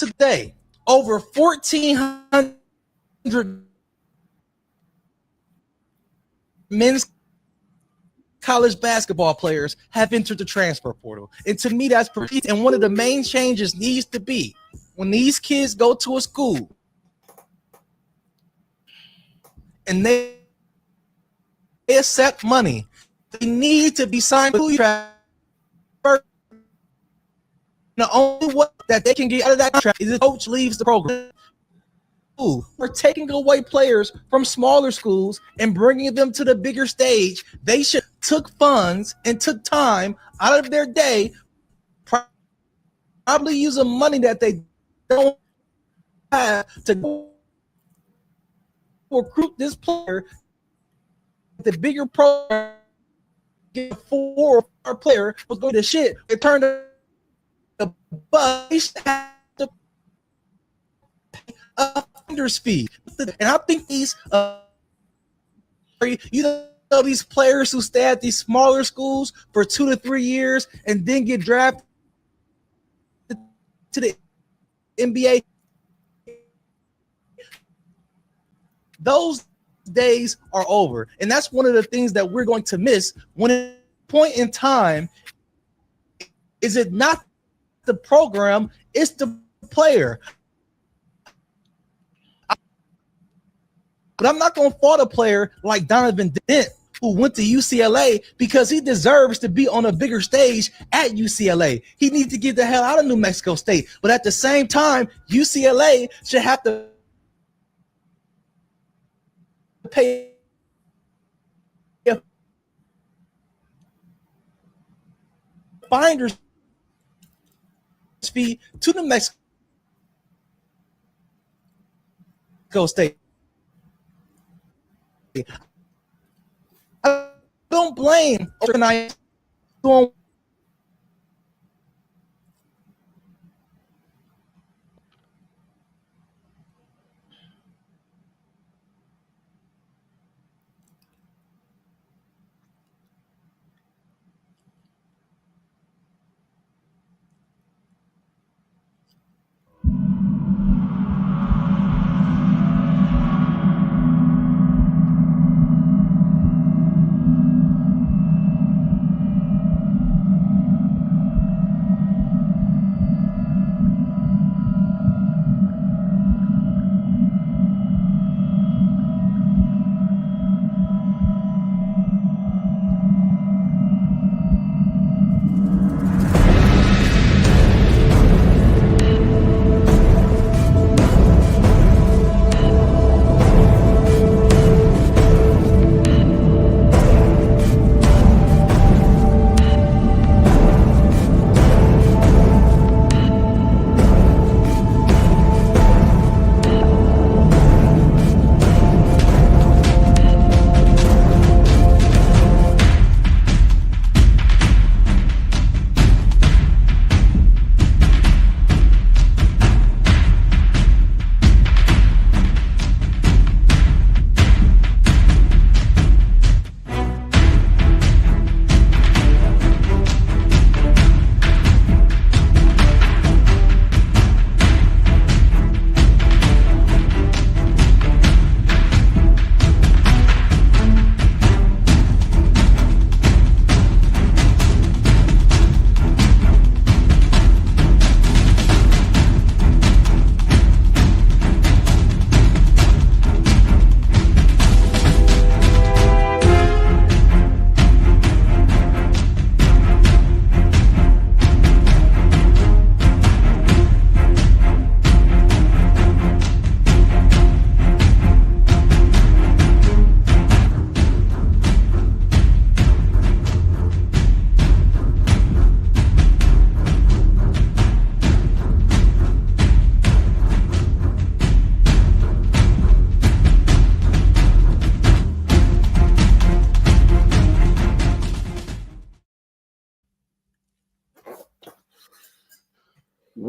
today, over 1,400 men's college basketball players have entered the transfer portal. And to me, that's pretty. And one of the main changes needs to be when these kids go to a school and they accept money, they need to be signed to contract. The only way that they can get out of that contract is the coach leaves the program. We're taking away players from smaller schools and bringing them to the bigger stage. They should took funds and took time out of their day, probably using money that they don't have to recruit this player. The bigger program, get 4 or 5 player was going to shit. It turned the bus to pay a finder's fee, and I think these these players who stay at these smaller schools for 2 to 3 years and then get drafted to the NBA, those days are over. And that's one of the things that we're going to miss when at a point in time, is it not the program, it's the player. But I'm not going to fault a player like Donovan Dent, who went to UCLA, because he deserves to be on a bigger stage at UCLA. He needs to get the hell out of New Mexico State. But at the same time, UCLA should have to pay a finder's fee to New Mexico State. I don't blame organized doing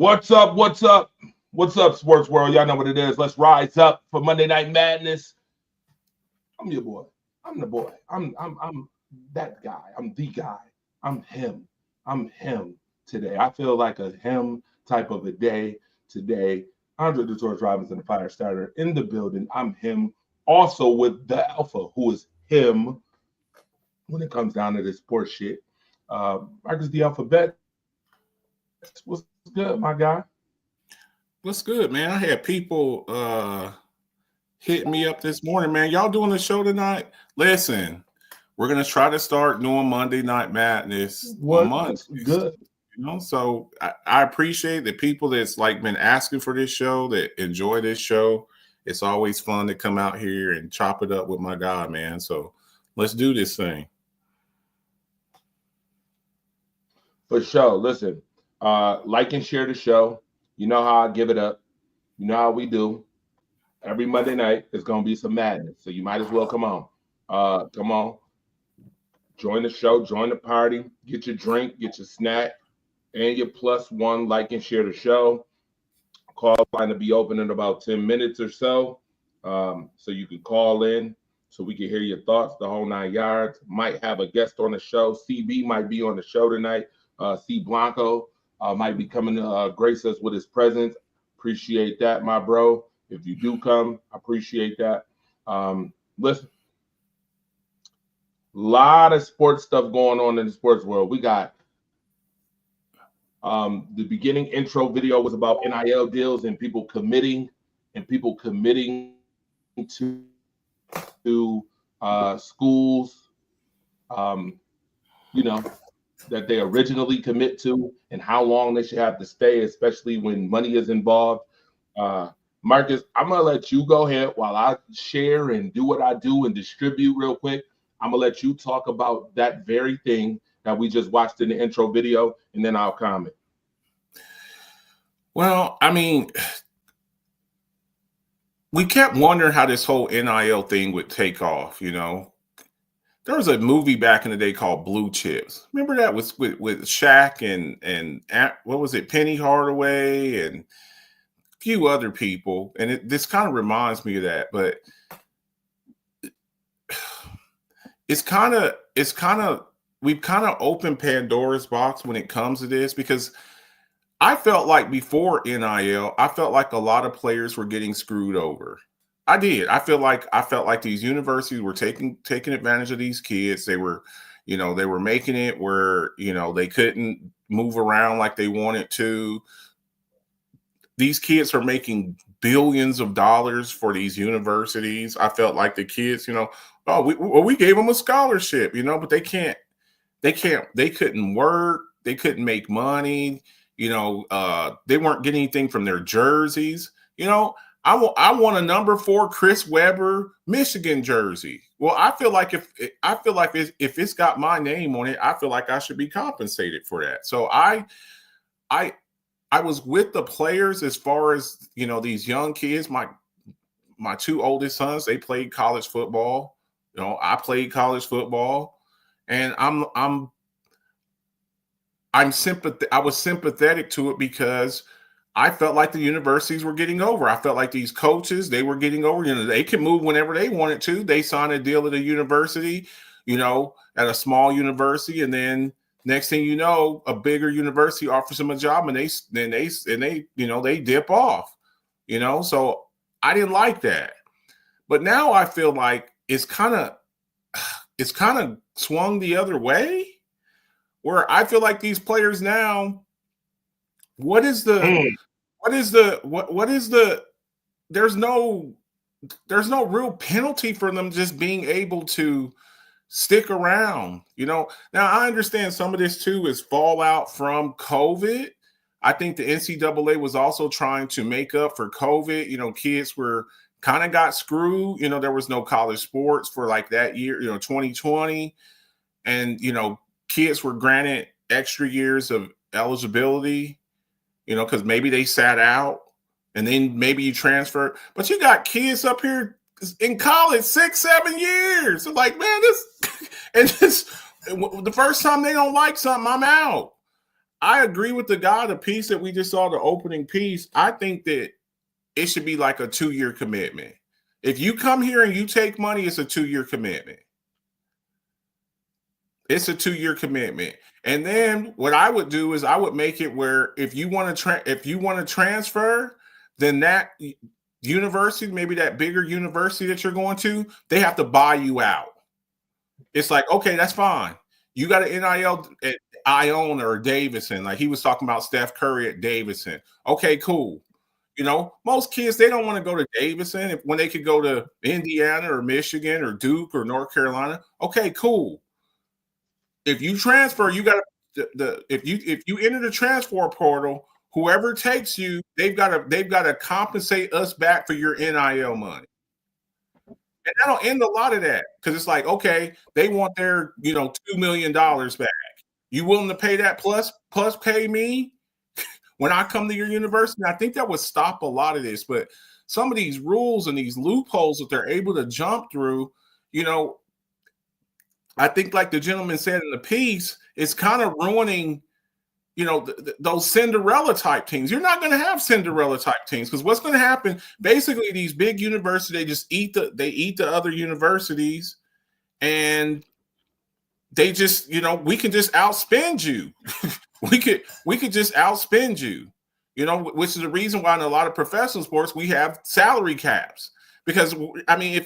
What's up? What's up? What's up, sports world? Y'all know what it is. Let's rise up for Monday Night Madness. I'm your boy. I'm the boy. I'm that guy. I'm the guy. I'm him. I'm him today. I feel like a him type of a day today. Andre the Torch Robinson, the fire starter, in the building. I'm him. Also with the Alpha, who is him when it comes down to this sports shit. Marcus the Alphabet. What's good, my guy? What's good, man? I had people hit me up this morning, man. Y'all doing the show tonight? Listen, we're gonna try to start doing Monday Night Madness on Mondays. Good. You know, so I appreciate the people that's like been asking for this show, that enjoy this show. It's always fun to come out here and chop it up with my guy, man. So let's do this thing. For sure. Listen, like and share the show. You know how I give it up. You know how we do. Every Monday night, it's going to be some madness. So you might as well come on. Come on. Join the show. Join the party. Get your drink. Get your snack. And your +1. Like and share the show. Call line to be open in about 10 minutes or so. So you can call in so we can hear your thoughts, the whole 9 yards. Might have a guest on the show. CB might be on the show tonight. C. Blanco might be coming to grace us with his presence. Appreciate that, my bro. If you do come, I appreciate that. Listen, a lot of sports stuff going on in the sports world. We got the beginning intro video was about NIL deals and people committing to schools, that they originally commit to and how long they should have to stay, especially when money is involved. Marcus, I'm going to let you go ahead while I share and do what I do and distribute real quick. I'm going to let you talk about that very thing that we just watched in the intro video, and then I'll comment. Well, I mean, we kept wondering how this whole NIL thing would take off, you know. There was a movie back in the day called Blue Chips. Remember that with Shaq and what was it, Penny Hardaway and a few other people. And this kind of reminds me of that. But it's kind of we've kind of opened Pandora's box when it comes to this, because I felt like before NIL, I felt like a lot of players were getting screwed over. I did. I felt like these universities were taking advantage of these kids. They were making it where, they couldn't move around like they wanted to. These kids are making billions of dollars for these universities. I felt like the kids, we gave them a scholarship, but they couldn't work. They couldn't make money. They weren't getting anything from their jerseys. I want a number 4 Chris Webber Michigan jersey. Well, I feel like if it's got my name on it, I feel like I should be compensated for that. So I was with the players as far as, these young kids. My 2 oldest sons, they played college football. I played college football, and I was sympathetic to it because I felt like the universities were getting over. I felt like these coaches, they were getting over. They can move whenever they wanted to. They signed a deal at a university, at a small university, and then next thing you know, a bigger university offers them a job, and they dip off. So I didn't like that. But now I feel like it's kind of swung the other way, where I feel like these players now, there's no real penalty for them just being able to stick around. Now I understand some of this too is fallout from COVID. I think the NCAA was also trying to make up for COVID. Kids were kind of got screwed. There was no college sports for like that year, 2020. And, kids were granted extra years of eligibility, because maybe they sat out and then maybe you transfer. But you got kids up here in college 6-7 years. So like, man, the first time they don't like something, I'm out. I agree with the piece that we just saw, the opening piece. I think that it should be like a 2-year commitment. If you come here and you take money, it's a 2-year commitment. It's a 2-year commitment. And then what I would do is I would make it where if you want to transfer, then that university, maybe that bigger university that you're going to, they have to buy you out. It's like, okay, that's fine. You got an NIL at Iona or Davidson. Like he was talking about Steph Curry at Davidson. Okay, cool. You know, most kids, they don't want to go to Davidson when they could go to Indiana or Michigan or Duke or North Carolina. Okay, cool. If you transfer, you got to if you enter the transfer portal, whoever takes you, they've got to compensate us back for your NIL money. And that'll end a lot of that because it's like, okay, they want their, $2 million back. You willing to pay that plus pay me when I come to your university? I think that would stop a lot of this. But some of these rules and these loopholes that they're able to jump through, I think like the gentleman said in the piece, it's kind of ruining, those Cinderella type teams. You're not going to have Cinderella type teams because what's going to happen? Basically, these big universities, they just eat the other universities, and they just, we can just outspend you. we could just outspend you, which is the reason why in a lot of professional sports we have salary caps. Because I mean,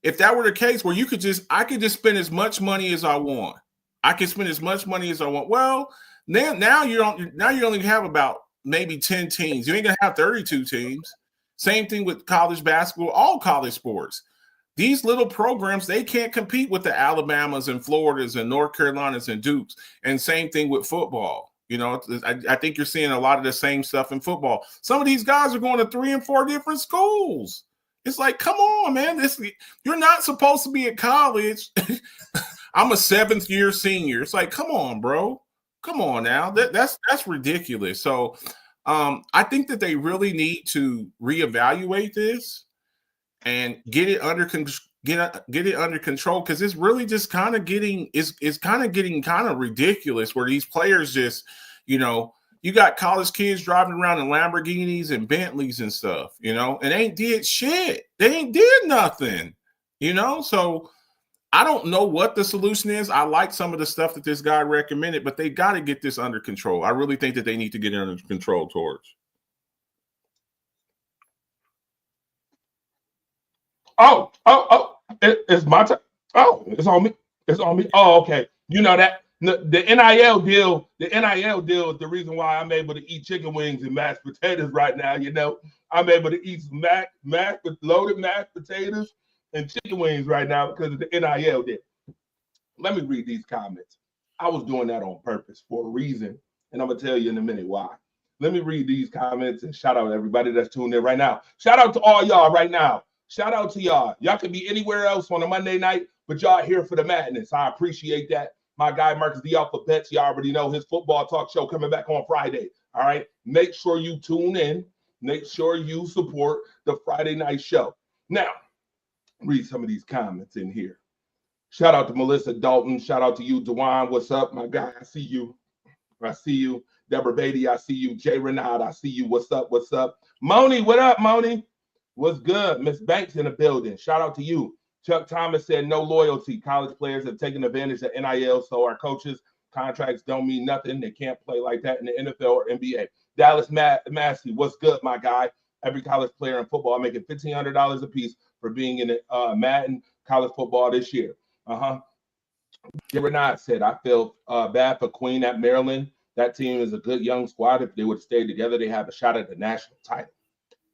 if that were the case where I could just spend as much money as I want. I can spend as much money as I want. Well, now you only have about maybe 10 teams. You ain't gonna have 32 teams. Same thing with college basketball, all college sports. These little programs, they can't compete with the Alabamas and Floridas and North Carolinas and Dukes. And same thing with football. I think you're seeing a lot of the same stuff in football. Some of these guys are going to 3 and 4 different schools. It's like, come on, man. You're not supposed to be at college. I'm a 7th year senior. It's like, come on, bro. Come on now. That's ridiculous. So I think that they really need to reevaluate this and get it under control, because it's really just kind of getting kind of ridiculous where these players just, you got college kids driving around in Lamborghinis and Bentleys and stuff, and ain't did shit. They ain't did nothing, So I don't know what the solution is. I like some of the stuff that this guy recommended, but they got to get this under control. I really think that they need to get it under control towards. It's my turn. Oh, it's on me. It's on me. Oh, okay. You know that the NIL deal is the reason why I'm able to eat chicken wings and mashed potatoes right now. I'm able to eat some loaded mashed potatoes and chicken wings right now because of the NIL deal. Let me read these comments. I was doing that on purpose for a reason, and I'm gonna tell you in a minute why. Let me read these comments and shout out to everybody that's tuned in right now. Shout out to all y'all right now. Shout out to y'all. Y'all can be anywhere else on a Monday night, but y'all here for the madness. I appreciate that. My guy, Marcus the Alpha Pets, you already know his football talk show coming back on Friday. All right. Make sure you tune in. Make sure you support the Friday night show. Now, read some of these comments in here. Shout out to Melissa Dalton. Shout out to you, Dewan. What's up, my guy? I see you. Deborah Beatty, I see you. Jay Renard, I see you. What's up? Moni, what up, Moni? What's good? Miss Banks in the building. Shout out to you. Chuck Thomas said no loyalty. College players have taken advantage of NIL, so our coaches' contracts don't mean nothing. They can't play like that in the NFL or NBA. Dallas Massey, what's good, my guy? Every college player in football making $1,500 a piece for being in Madden college football this year. Jay Renard said, I feel bad for Queen at Maryland. That team is a good young squad. If they would have stayed together, they have a shot at the national title.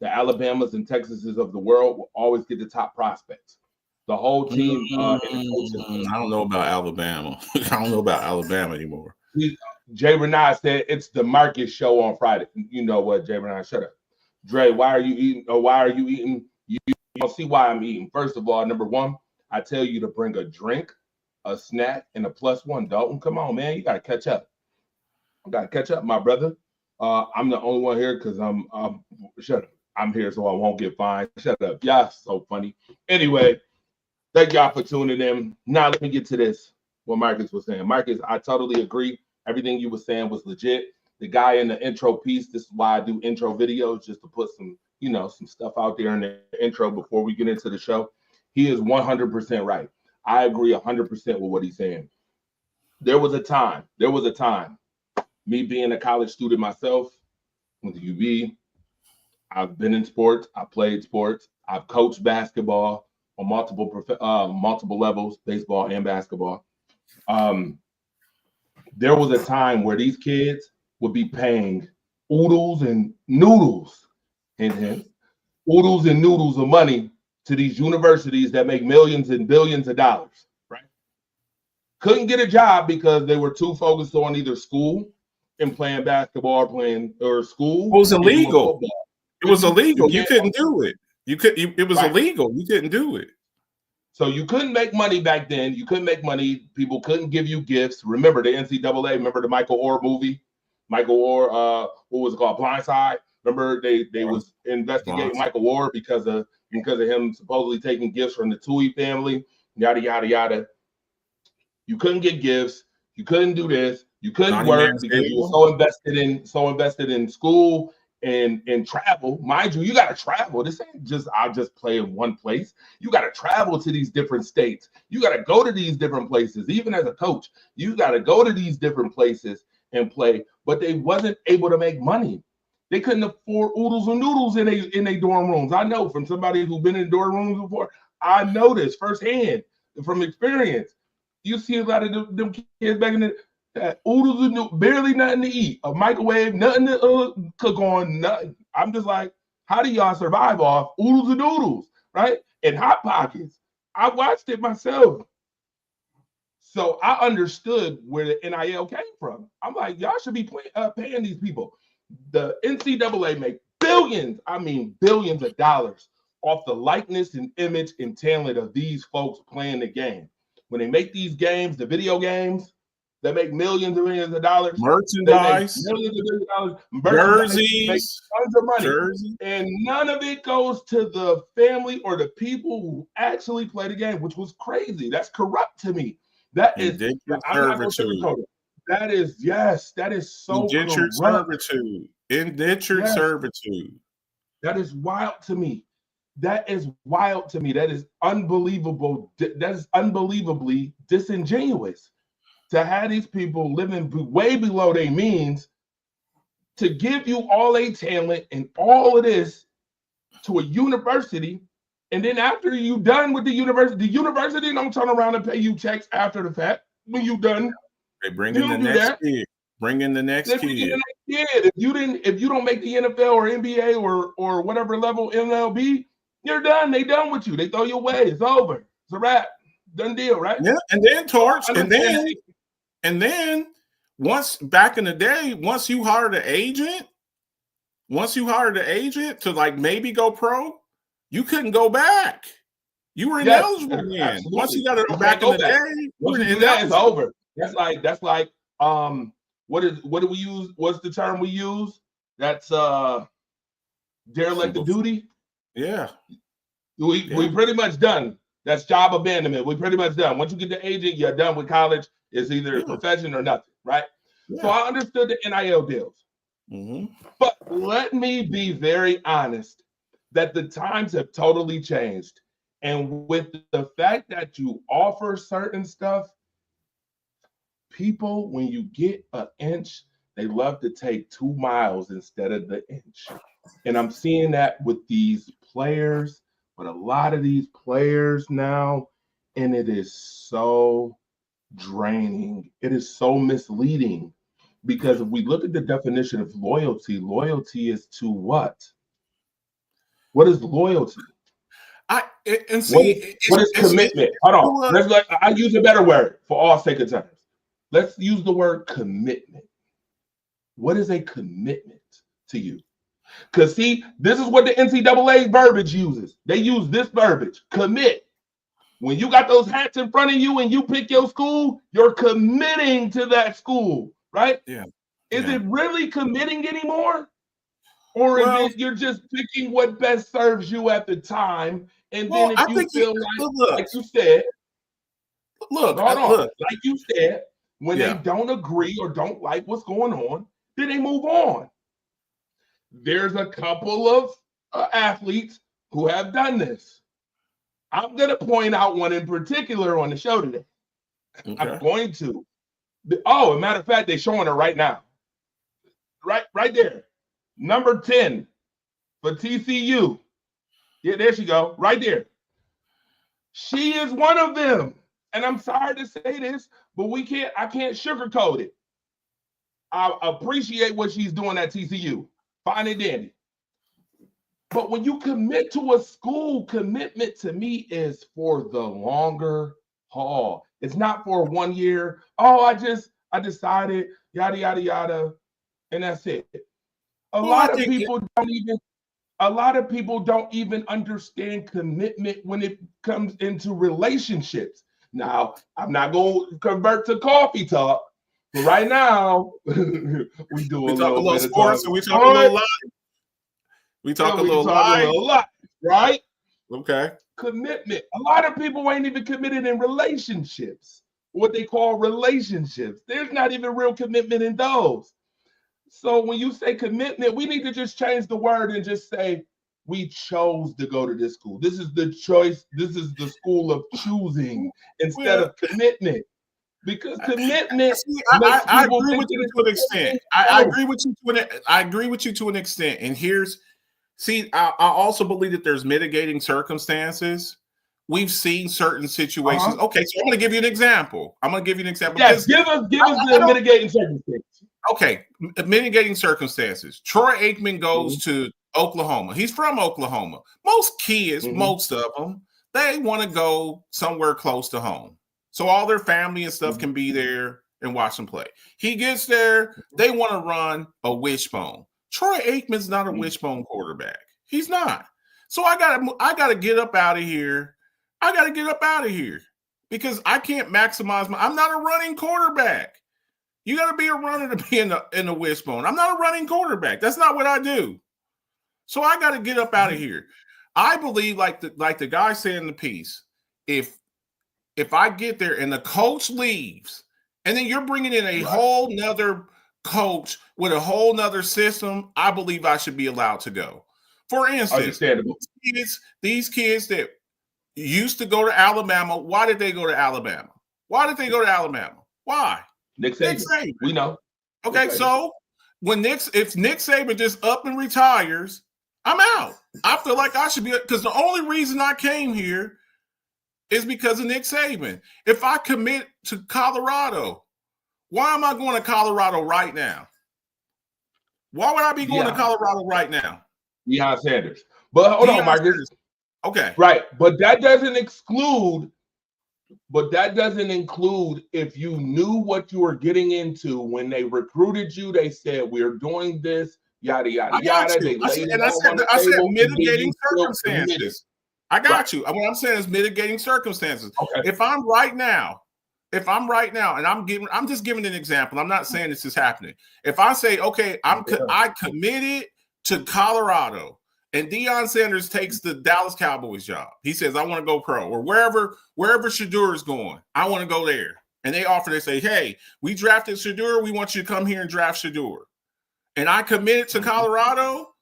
The Alabamas and Texases of the world will always get the top prospects. The whole team. I don't know about Alabama. I don't know about Alabama anymore. Jay Renard said it's the Marcus show on Friday. You know what, Jay Renard? Shut up. Dre, why are you eating? Or why are you eating? You don't see why I'm eating. First of all, number one, I tell you to bring a drink, a snack, and a +1. Dalton, come on, man. You got to catch up. My brother. I'm the only one here because shut up. I'm here so I won't get fined. Shut up. Y'all so funny. Anyway, thank y'all for tuning in. Now let me get to this, what Marcus was saying. Marcus, I totally agree. Everything you were saying was legit. The guy in the intro piece, this is why I do intro videos, just to put some, some stuff out there in the intro before we get into the show. He is 100% right. I agree 100% with what he's saying. There was a time, me being a college student myself, went to UB, I've been in sports, I played sports, I've coached basketball on multiple levels, baseball and basketball. There was a time where these kids would be paying oodles and noodles, oodles and noodles of money to these universities that make millions and billions of dollars, right? Couldn't get a job because they were too focused on either school and playing basketball or school. It was illegal. It was illegal. You couldn't do it. It was illegal. You couldn't do it. So you couldn't make money back then. You couldn't make money. People couldn't give you gifts. Remember the NCAA? Remember the Michael Oher movie? Michael Oher, what was it called? Blindside. Remember they was investigating Michael Oher because of him supposedly taking gifts from the Tui family. Yada yada yada. You couldn't get gifts. You couldn't do this. You couldn't work because you were so invested in school and travel. Mind you, you got to travel. This ain't just I'll just play in one place. You got to travel to these different states. You got to go to these different places. Even as a coach, you got to go to these different places and play. But they wasn't able to make money. They couldn't afford oodles and noodles in their dorm rooms. I know from somebody who's been in dorm rooms before. I know this firsthand from experience. You see a lot of them kids back in the oodles and noodles, barely nothing to eat, a microwave, nothing to cook on, nothing. I'm just like, how do y'all survive off oodles and noodles, right? And Hot Pockets. I watched it myself. So I understood where the NIL came from. I'm like, y'all should be paying these people. The NCAA make billions, I mean billions of dollars off the likeness and image and talent of these folks playing the game. When they make these games, the video games, they make millions and millions of dollars. Merchandise. Millions and millions of dollars. Jerseys. Tons of money. And none of it goes to the family or the people who actually play the game, which was crazy. That's corrupt to me. That is servitude. That is, yes, that is so indentured servitude. Indentured servitude. That is wild to me. That is wild to me. That is unbelievable. That is unbelievably disingenuous to have these people living way below their means to give you all a talent and all of this to a university. And then after you done with the university don't turn around and pay you checks after the fact when you done. They bring in the next kid. Bring in the next kid. If you don't make the NFL or NBA or whatever level MLB, you're done. They done with you. They throw you away. It's over. It's a wrap. Done deal, right? Yeah, and then Torch, and then once back in the day, once you hired an agent to like maybe go pro, you couldn't go back. You were ineligible then. Absolutely. Once you got it back in the day, it's over. That's like what do we use? What's the term we use? That's derelict of duty. Yeah. We pretty much done. That's job abandonment. We pretty much done. Once you get the agent, you're done with college. It's either a profession or nothing, right? Yeah. So I understood the NIL deals. Mm-hmm. But let me be very honest that the times have totally changed. And with the fact that you offer certain stuff, people, when you get an inch, they love to take 2 miles instead of the inch. And I'm seeing that with these players, but a lot of these players now, and it is so draining. It is so misleading because if we look at the definition of loyalty, loyalty is to what? What is loyalty? What is commitment? Hold on. I use a better word for all sake of terms. Let's use the word commitment. What is a commitment to you? Because see, this is what the NCAA verbiage uses. They use this verbiage, commit. When you got those hats in front of you and you pick your school, you're committing to that school, right? Yeah. Is it really committing anymore? Or is it you're just picking what best serves you at the time? And then if you feel like you said, like you said, when they don't agree or don't like what's going on, then they move on. There's a couple of athletes who have done this. I'm going to point out one in particular on the show today. Okay. I'm going to. Oh, as a matter of fact, they're showing her right now. Right there. Number 10 for TCU. Yeah, there she go. Right there. She is one of them. And I'm sorry to say this, but I can't sugarcoat it. I appreciate what she's doing at TCU. Fine and dandy. But when you commit to a school, commitment to me is for the longer haul. It's not for 1 year. Oh, I decided, yada, yada, yada, and that's it. A lot of people don't even understand commitment when it comes into relationships. Now, I'm not going to convert to coffee talk, but right now, we do a little bit sports, of and we talk a little live. We talk a little live, right? Okay. Commitment. A lot of people ain't even committed in relationships, what they call relationships. There's not even real commitment in those. So when you say commitment, we need to just change the word and just say, we chose to go to this school. This is the choice. This is the school of choosing instead of commitment. Because commitment. I agree with you to an extent. I agree with you to an extent. And I also believe that there's mitigating circumstances. We've seen certain situations. Okay, so I'm going to give you an example. Yes, give us the mitigating circumstances. Okay, mitigating circumstances. Troy Aikman goes to Oklahoma. He's from Oklahoma. Most kids, most of them, they want to go somewhere close to home. So all their family and stuff can be there and watch them play. He gets there. They want to run a wishbone. Troy Aikman's not a wishbone quarterback. He's not. So I gotta get up out of here. I got to get up out of here because I can't maximize I'm not a running quarterback. You got to be a runner to be in the wishbone. I'm not a running quarterback. That's not what I do. So I got to get up out of here. I believe, like the guy said in the piece, if I get there and the coach leaves, and then you're bringing in a whole nother coach with a whole nother system, I believe I should be allowed to go. For instance, these kids that used to go to Alabama, why did they go to Alabama? Why? Nick Saban. We know. Okay, so if Nick Saban just up and retires, I'm out. I feel like I should be, because the only reason I came here is because of Nick Saban. If I commit to Colorado, why am I going to Colorado right now? Why would I be going to Colorado right now? Deion Sanders. But hold on, Marcus. Okay. Right. But that doesn't include if you knew what you were getting into when they recruited you. They said, we're doing this, yada, yada, yada. I said mitigating circumstances. I got you. What I'm saying is mitigating circumstances. Okay. If I'm right now, and I'm just giving an example. I'm not saying this is happening. If I say, okay, I committed to Colorado, and Deion Sanders takes the Dallas Cowboys job. He says, I want to go pro, or wherever Shedeur is going, I want to go there. And they say, hey, we drafted Shedeur. We want you to come here and draft Shedeur. And I committed to Colorado.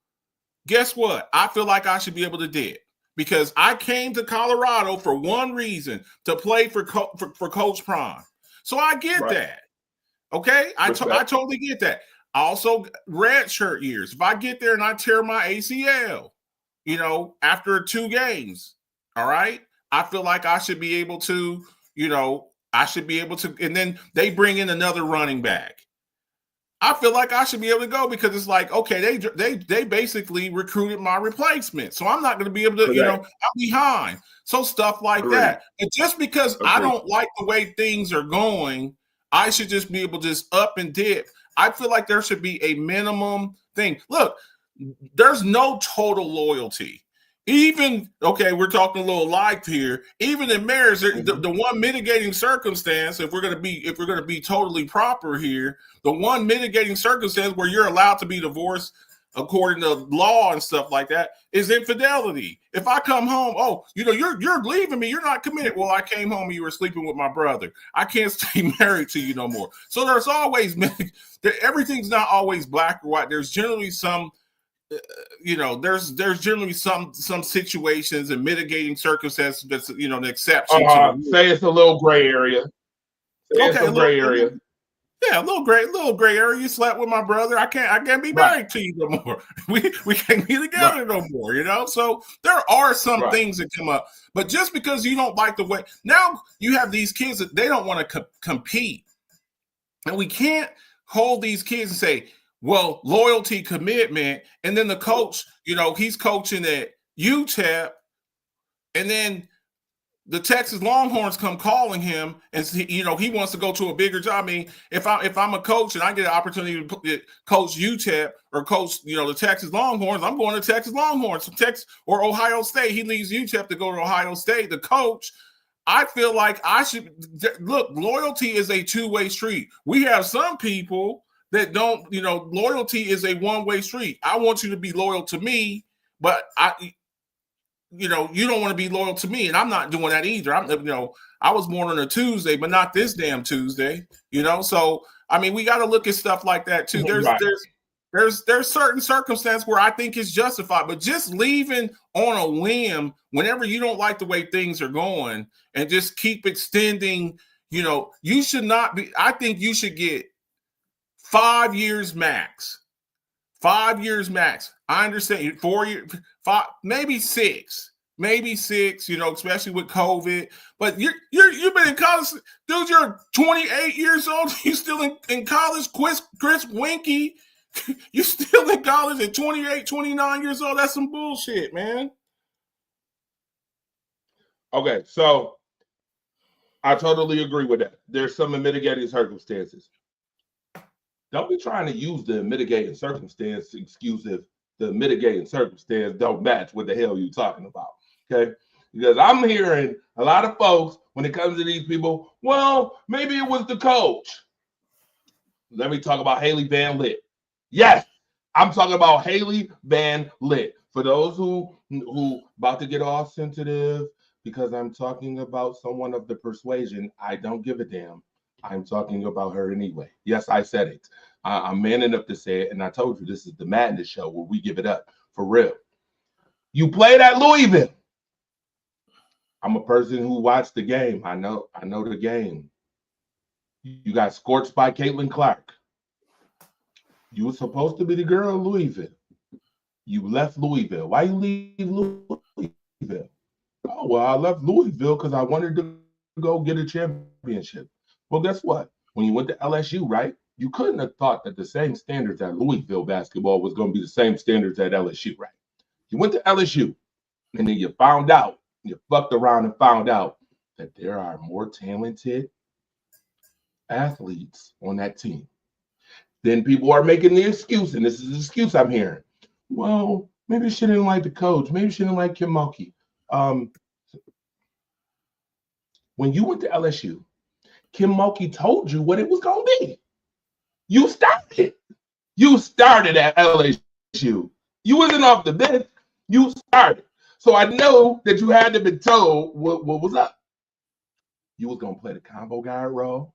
Guess what? I feel like I should be able to dip. Because I came to Colorado for one reason, to play for Coach Prime. So I get that. Okay? I totally get that. Also, red shirt years. If I get there and I tear my ACL, after 2 games, all right, I feel like I should be able to, and then they bring in another running back. I feel like I should be able to go because it's like, okay, they basically recruited my replacement. So I'm not going to be able to, I'm behind. So stuff like that. And just because I don't like the way things are going, I should just be able to just up and dip. I feel like there should be a minimum thing. Look, there's no total loyalty. Even, we're talking a little light here. Even in marriage, the one mitigating circumstance, if we're gonna be totally proper here, the one mitigating circumstance where you're allowed to be divorced according to law and stuff like that is infidelity. If I come home, you're leaving me, you're not committed. Well, I came home and you were sleeping with my brother. I can't stay married to you no more. So there's always everything's not always black or white. There's generally some. There's generally some situations and mitigating circumstances that's an exception. Say it's a little gray area. Gray area. Yeah, a little gray area. You slept with my brother. I can't be married to you no more. We can't be together no more, you know? So there are some things that come up. But just because you don't like the way now you have these kids that they don't want to compete. And we can't hold these kids and say, well, loyalty, commitment, and then the coach, you know, he's coaching at UTEP, and then the Texas Longhorns come calling him, and you know he wants to go to a bigger job. I mean, if I'm a coach and I get an opportunity to coach UTEP or coach, you know, the Texas Longhorns, I'm going to Texas Longhorns, Texas or Ohio State. He leaves UTEP to go to Ohio State. The coach, I feel like I should look. Loyalty is a two-way street. We have some people that don't, you know, loyalty is a one-way street. I want you to be loyal to me, but you know, you don't want to be loyal to me, and I'm not doing that either. You know, I was born on a Tuesday, but not this damn Tuesday. You know, so I mean, we got to look at stuff like that too. There's certain circumstances where I think it's justified, but just leaving on a whim whenever you don't like the way things are going, and just keep extending. You know, you should not be. I think you should get 5 years max. 5 years max. I understand 4 years, 5, maybe 6, you know, especially with COVID. But you've been in college, dude. You're 28 years old. You still in college. Chris Winkie, you still in college at 28, 29 years old. That's some bullshit, man. Okay, so I totally agree with that. There's some mitigating circumstances. Don't be trying to use the mitigating circumstance excuse if the mitigating circumstance don't match what the hell you're talking about, okay? Because I'm hearing a lot of folks when it comes to these people, well, maybe it was the coach. Let me talk about Haley Van Lith. Yes, I'm talking about Haley Van Lith. For those who about to get all sensitive because I'm talking about someone of the persuasion, I don't give a damn. I'm talking about her anyway. Yes, I said it. I'm man enough to say it, and I told you this is the Madness Show where we give it up for real. You played at Louisville. I'm a person who watched the game. I know the game. You got scorched by Caitlin Clark. You were supposed to be the girl in Louisville. You left Louisville. Why you leave Louisville? Oh, well, I left Louisville because I wanted to go get a championship. Well, guess what? When you went to LSU, right, you couldn't have thought that the same standards at Louisville basketball was going to be the same standards at LSU, right? You went to LSU, and then you found out, you fucked around and found out that there are more talented athletes on that team. Then people are making the excuse, and this is the excuse I'm hearing. Well, maybe she didn't like the coach. Maybe she didn't like Kim Mulkey. When you went to LSU, Kim Mulkey told you what it was going to be. You started. You started at LSU. You wasn't off the bench. You started. So I know that you had to be told what was up. You was going to play the combo guard role.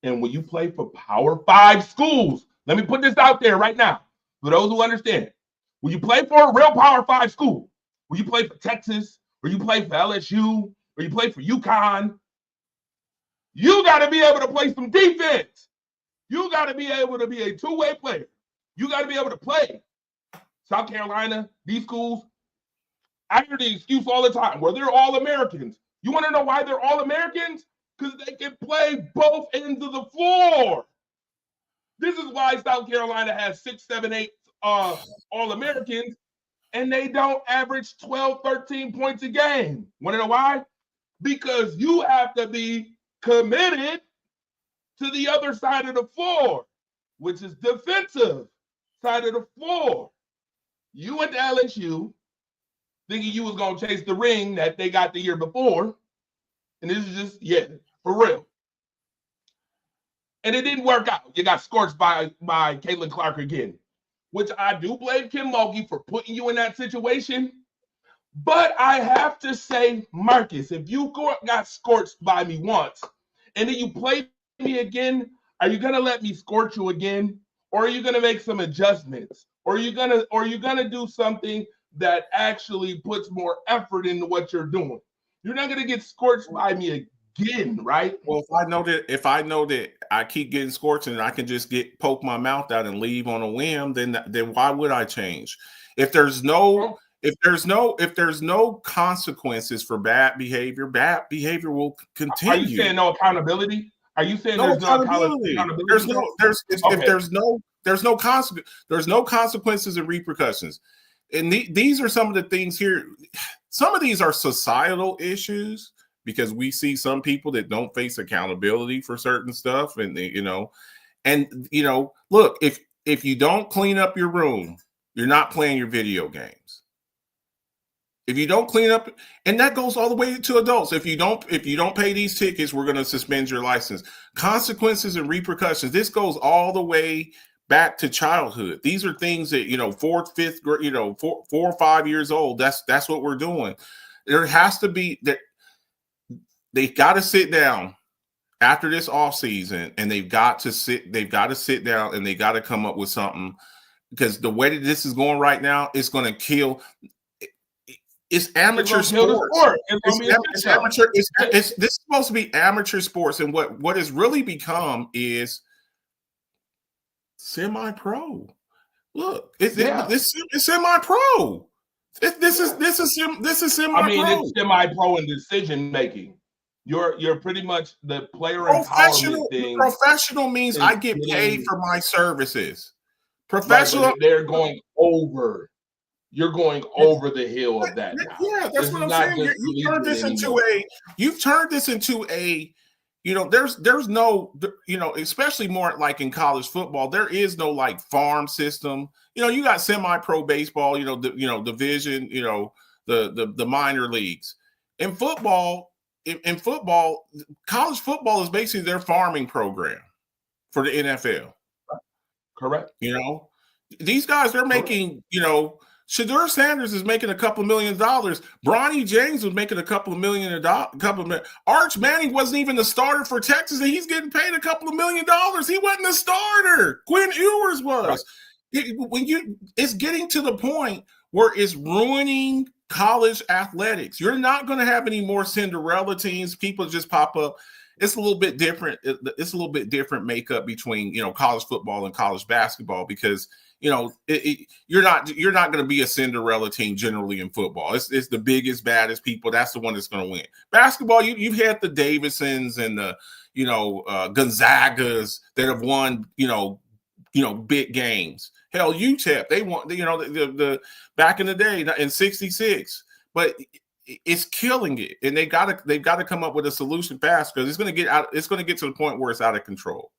And when you play for Power 5 schools, let me put this out there right now for those who understand. When you play for a real Power 5 school, when you play for Texas, or you play for LSU, or you play for UConn, you got to be able to play some defense. You got to be able to be a two-way player. You got to be able to play. South Carolina, these schools, I hear the excuse all the time where they're all Americans. You want to know why they're all Americans? Because they can play both ends of the floor. This is why South Carolina has 6, 7, 8 All-Americans, and they don't average 12, 13 points a game. Want to know why? Because you have to be committed to the other side of the floor, which is defensive side of the floor. You went to LSU thinking you was going to chase the ring that they got the year before, and this is just, for real. And it didn't work out. You got scorched by Caitlin Clark again, which I do blame Kim Mulkey for putting you in that situation. But I have to say, Marcus, if you got scorched by me once and then you play me again, are you gonna let me scorch you again? Or are you gonna make some adjustments? Or are you gonna do something that actually puts more effort into what you're doing? You're not gonna get scorched by me getting, right? Well, if I know that I keep getting scorched and I can just poke my mouth out and leave on a whim, then why would I change? If there's no consequences for bad behavior will continue. Are you saying no accountability? Are you saying no there's accountability? no accountability? If there's no consequences and repercussions. And these are some of the things here. Some of these are societal issues, because we see some people that don't face accountability for certain stuff. And look, if you don't clean up your room, you're not playing your video games. If you don't clean up, and that goes all the way to adults. If you don't pay these tickets, we're going to suspend your license. Consequences and repercussions. This goes all the way back to childhood. These are things that, fourth, fifth grade, 4 or 5 years old. That's what we're doing. There has to be that. They've got to sit down after this off season, and they've got to sit down and they got to come up with something, because the way that this is going right now, it's going to kill. It's amateur sports. It's amateur. This is supposed to be amateur sports, and what has really become is semi-pro. Look, it's semi-pro. This is semi-pro. I mean, it's semi-pro in decision making. You're pretty much the player empowerment thing. Professional means I get paid for my services. Professional, right, they're going over. You're going over the hill of that now. Yeah, that's what I'm saying. You've turned this into a. There's no, especially more like in college football, there is no like farm system. You got semi-pro baseball, division, the minor leagues. In football, college football is basically their farming program for the NFL. Correct. These guys, they're making, Shedeur Sanders is making a couple $1 million. Bronny James was making a couple $1 million. Arch Manning wasn't even the starter for Texas, and he's getting paid a couple $1 million. He wasn't the starter. Quinn Ewers was. It's getting to the point where it's ruining college athletics. You're not going to have any more Cinderella teams. People just pop up. It's a little bit different. It's a little bit different makeup between college football and college basketball, because you're not going to be a Cinderella team generally in football. It's the biggest, baddest people. That's the one that's going to win. Basketball, you've had the Davidsons and the Gonzagas that have won big games. Hell, UTEP, they won the back in the day in '66, but it's killing it, and they've got to come up with a solution fast, because it's going to get to the point where it's out of control.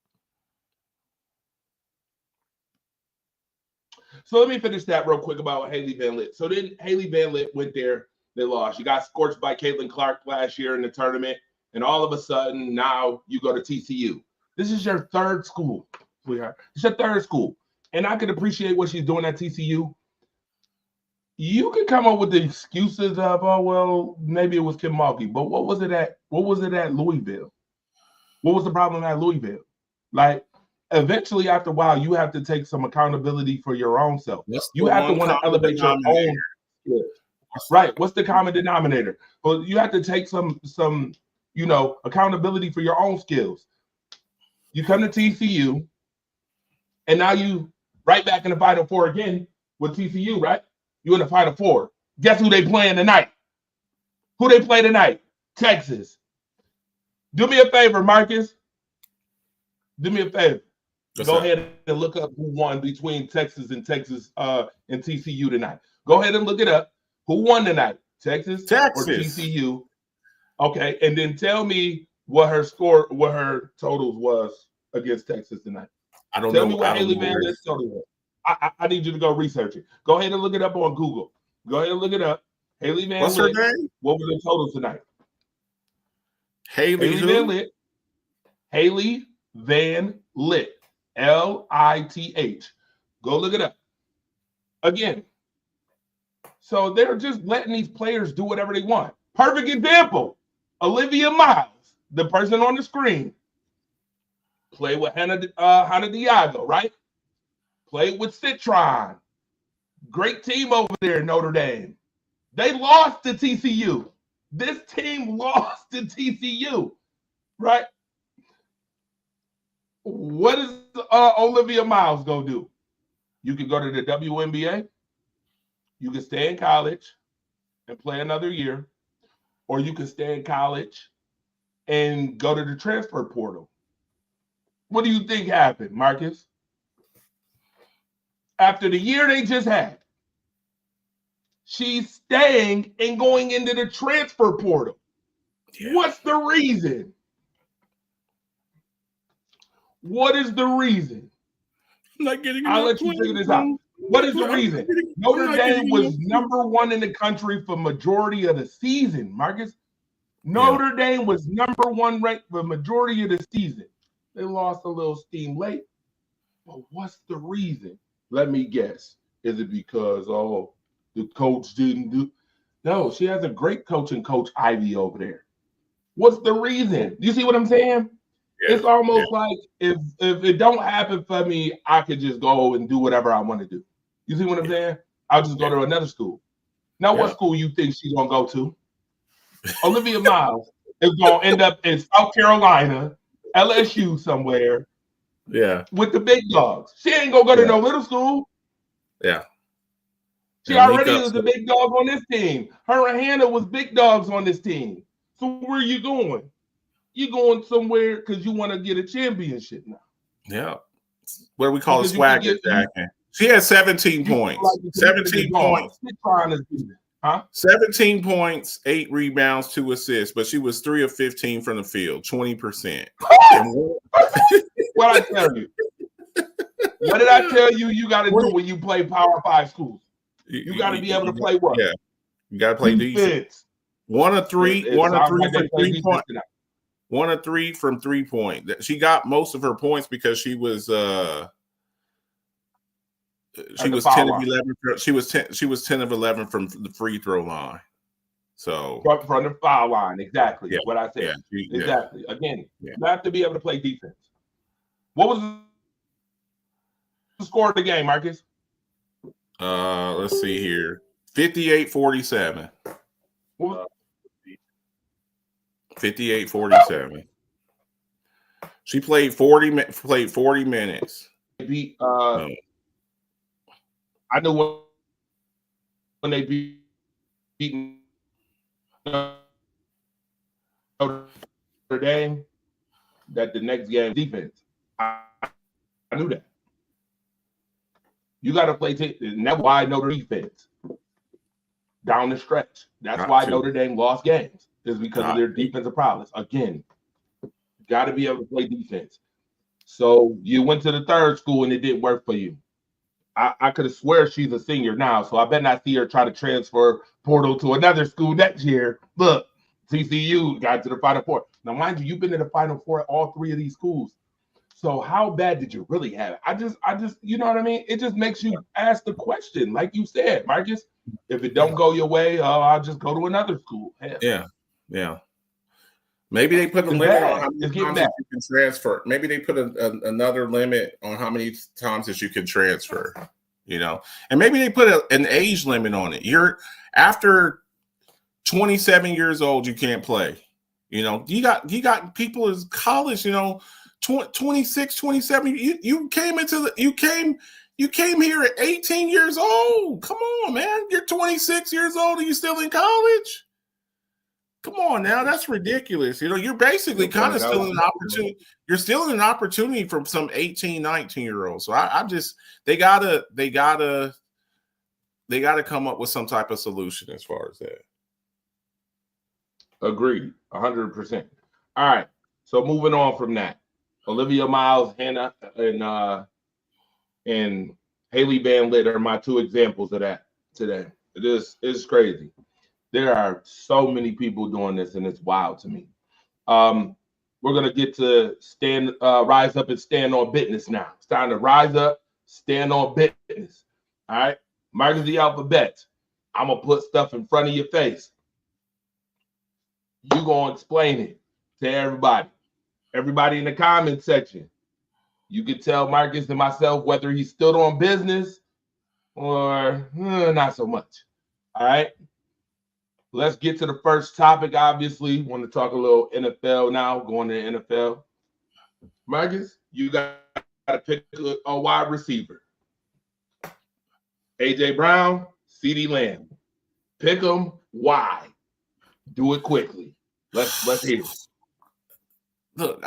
So let me finish that real quick about Hailey Van Lith. So then Hailey Van Lith went there, they lost. You got scorched by Caitlin Clark last year in the tournament, and all of a sudden now you go to TCU. This is your third school, sweetheart. It's your third school. And I could appreciate what she's doing at TCU. You could come up with the excuses of, oh, well, maybe it was Kim Mulkey, but what was it at Louisville? What was the problem at Louisville? Like, eventually, after a while, you have to take some accountability for your own self. You have to want to elevate your own skills. Right. What's the common denominator? Well, you have to take some accountability for your own skills. You come to TCU, and now you right back in the Final Four again with TCU, right? You in the Final Four. Guess who they playing tonight? Who they play tonight? Texas. Do me a favor, Marcus. Do me a favor. Go ahead and look up who won between Texas and TCU tonight. Go ahead and look it up. Who won tonight? Texas or TCU? Okay, and then tell me what her totals was against Texas tonight. I don't know. Tell me what Hailey Van Lith's total was. I need you to go research it. Go ahead and look it up on Google. Go ahead and look it up. Hailey Van Lith. What's her name? What was the total tonight? Hailey Van Lith. Hailey Van Lith. Lith. Go look it up. Again. So they're just letting these players do whatever they want. Perfect example. Olivia Miles, the person on the screen, played with Hannah Diago, right? Played with Citron. Great team over there in Notre Dame. They lost to TCU. This team lost to TCU. right? What is Olivia Miles gonna do? You can go to the WNBA, you can stay in college and play another year, or you can stay in college and go to the transfer portal. What do you think happened, Marcus? After the year they just had, she's staying and going into the transfer portal. Yeah. What's the reason? What is the reason? I'm not getting. I'll let you figure this out. What is the reason? Notre Dame was number one in the country for majority of the season, Marcus. Notre Dame was number one ranked for majority of the season. They lost a little steam late. But what's the reason? Let me guess. Is it because, the coach didn't do? No, she has a great coach in Coach Ivy over there. What's the reason? You see what I'm saying? Yeah. It's almost like if it don't happen for me, I could just go and do whatever I want to do. You see what I'm saying? I'll just go to another school. Now, what school you think she's going to go to? Olivia Miles is going to end up in South Carolina, LSU somewhere. Yeah. With the big dogs. She ain't going to go to no little school. Yeah. She already is a big dog on this team. Her and Hannah was big dogs on this team. So where are you going? You're going somewhere because you want to get a championship now. Yeah. What we call a swagger jacket. She had 17 points. Like 17 points. 17 points, 8 rebounds, 2 assists, but she was 3 of 15 from the field, 20%. What I tell you? What did I tell you? You got to do when you play Power 5 schools. You got to be able to play what? Yeah, you got to play defense. 1 of 3. 1 of 3 from 3 point. 1 of 3 from 3 point. She got most of her points because she was 10 of 11. She was 10 of 11 from the free throw line. So from the foul line, exactly. Yeah. What I said. Yeah. Exactly. Again, you have to be able to play defense. What was the score of the game, Marcus? Let's see here. 58-47. 58-47. She played 40 minutes. Beat I know when they beat Notre Dame that the next game defense. I knew that. You got to play, and that's why Notre Dame defense down the stretch. That's why Notre Dame lost games, is because of their defensive problems. Again, got to be able to play defense. So you went to the third school and it didn't work for you. I could have swear she's a senior now, so I bet not see her try to transfer portal to another school next year. Look, TCU got to the Final Four. Now, mind you, you've been to the Final Four at all 3 of these schools. So how bad did you really have it? I just, you know what I mean? It just makes you ask the question, like you said, Marcus. If it don't go your way, I'll just go to another school. Hell. Yeah. Maybe they put a limit on how many times that you can transfer. Maybe they put another limit on how many times that you can transfer, and maybe they put an age limit on it. You're after 27 years old, you can't play. You got people in college, 26, 27. You came here at 18 years old. Come on, man. You're 26 years old and you're still in college. Come on now, that's ridiculous. You're basically kind of still in an opportunity. You're still in an opportunity from some 18, 19-year-olds. So they gotta come up with some type of solution as far as that. Agreed, 100%. All right. So moving on from that, Olivia Miles, Hannah, and Haley Van Lith are my 2 examples of that today. It's crazy. There are so many people doing this, and it's wild to me. We're gonna get to rise up and stand on business now. It's time to rise up, stand on business. All right, Marcus the alphabet. I'm gonna put stuff in front of your face. You gonna explain it to everybody. Everybody in the comment section. You can tell Marcus and myself whether he stood on business or not so much. All right. let's get to the first topic. Obviously, want to talk a little NFL now. Going to the NFL. Marcus, you got to pick a wide receiver. AJ Brown, CeeDee Lamb. Pick them. Why? Do it quickly. Let's hear it. Look,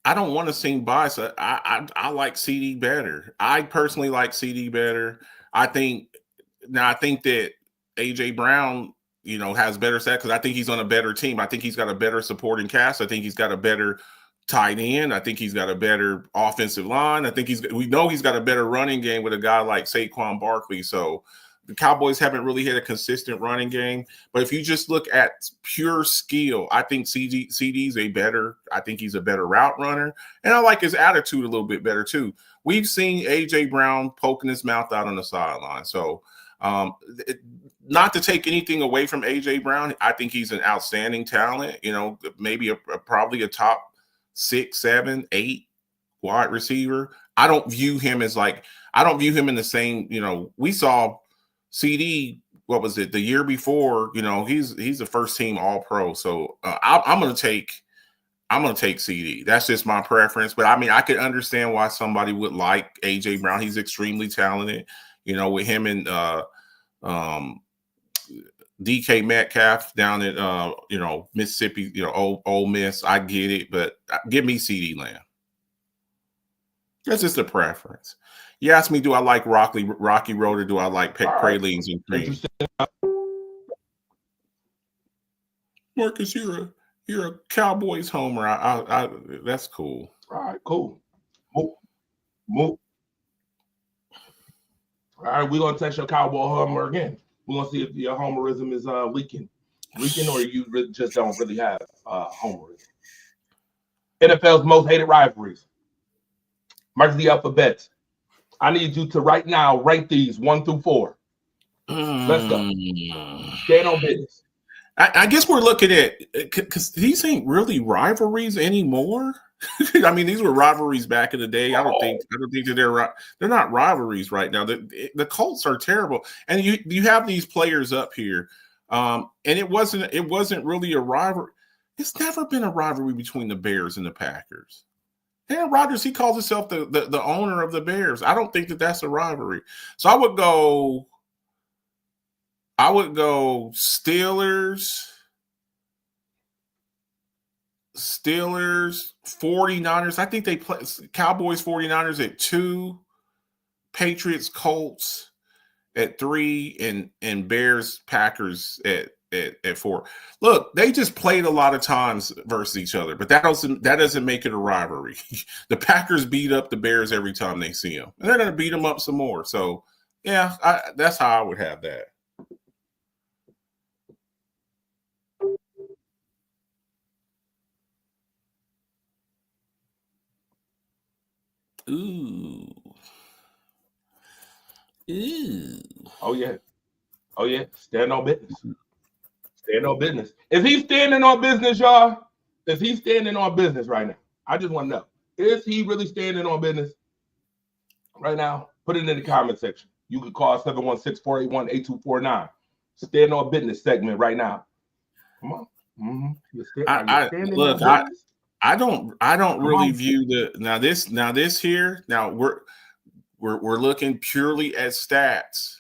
I don't want to seem biased. I like CD better. I personally like CD better. I think that AJ Brown, has better stats because I think he's on a better team. I think he's got a better supporting cast. I think he's got a better tight end. I think he's got a better offensive line. We know he's got a better running game with a guy like Saquon Barkley. So the Cowboys haven't really had a consistent running game. But if you just look at pure skill, I think CD's I think he's a better route runner. And I like his attitude a little bit better too. We've seen AJ Brown poking his mouth out on the sideline. So not to take anything away from AJ Brown, I think he's an outstanding talent, maybe probably a top 6, 7, 8 wide receiver. I don't view him in the same, we saw CD, what was it, the year before, he's a first team All-Pro. So I'm going to take CD. That's just my preference. But I mean, I could understand why somebody would like AJ Brown. He's extremely talented, with him and DK Metcalf down at Mississippi, Ole Miss. I get it, but give me CeeDee Lamb. That's just a preference. You ask me, do I like Rocky Road or do I like pralines and cream? Marcus, you're a Cowboys homer. I that's cool. All right, cool. Move. All right, we're gonna test your Cowboy homer again. We're gonna see if your homerism is leaking, or you just don't really have homerism. NFL's most hated rivalries. Mark the alphabet. I need you to right now rank these 1 through 4. Let's go. Stand on business. I guess we're looking at, because these ain't really rivalries anymore. I mean, these were rivalries back in the day. I don't think that they're not rivalries right now. The Colts are terrible, and you have these players up here, and it wasn't really a rivalry. It's never been a rivalry between the Bears and the Packers. Aaron Rodgers, he calls himself the owner of the Bears. I don't think that that's a rivalry. So I would go Steelers, 49ers. I think they play Cowboys, 49ers at 2, Patriots, Colts at 3, and Bears, Packers at 4. Look, they just played a lot of times versus each other, but that doesn't make it a rivalry. The Packers beat up the Bears every time they see them, and they're going to beat them up some more. So, yeah, that's how I would have that. Ooh. Oh yeah. Stand on business. Stand on business. Is he standing on business, y'all? Is he standing on business right now? I just want to know. Is he really standing on business right now? Put it in the comment section. You can call 716-481-8249. Stand on business segment right now. Come on. Mm-hmm. I don't really view this here. Now we're looking purely at stats.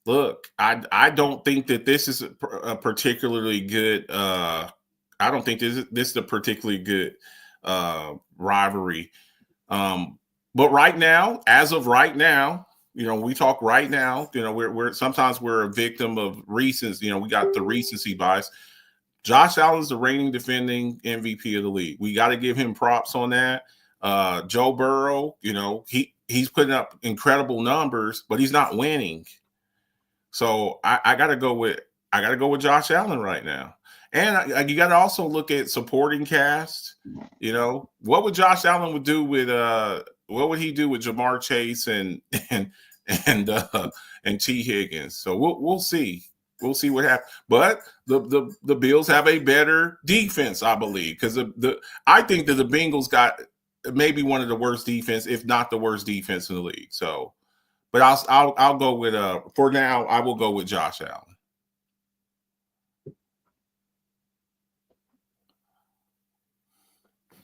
Look, I don't think that this is a particularly good. I don't think this is a particularly good rivalry. But right now, as of right now, we talk right now. We're sometimes we're a victim of recency. We got the recency bias. Josh Allen's the reigning defending MVP of the league. We got to give him props on that. Joe Burrow, he's putting up incredible numbers, but he's not winning. So I got to go with Josh Allen right now. And you got to also look at supporting cast. What would Josh Allen do with what would he do with Jamar Chase and T Higgins? So we'll see. We'll see what happens. But the Bills have a better defense, I believe, because I think that the Bengals got maybe one of the worst defense, if not the worst defense in the league. So, but I'll go with for now. I will go with Josh Allen.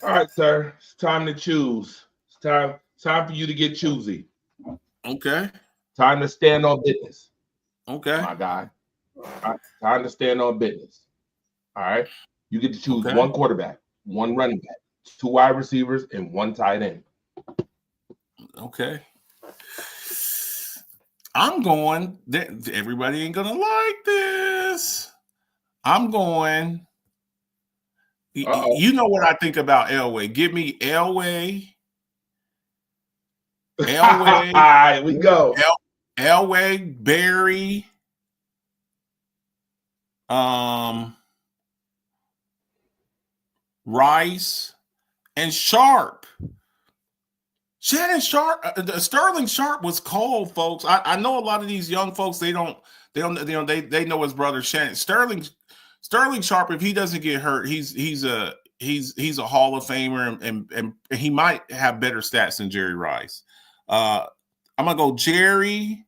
All right, sir. It's time to choose. It's time for you to get choosy. Okay. Time to stand on business, Okay. my guy. All right, time to stand on business. All right. You get to choose Okay. one quarterback, one running back, 2 wide receivers, and 1 tight end. Okay. I'm going. Everybody ain't gonna like this. I'm going. You know what I think about Elway. Give me Elway. Here we go. Elway, Barry, Rice, and Sharp. Shannon Sharp, Sterling Sharp was cold, folks. I know a lot of these young folks, they know his brother Shannon. Sterling Sharp, if he doesn't get hurt, he's a Hall of Famer, and he might have better stats than Jerry Rice. I'm gonna go Jerry.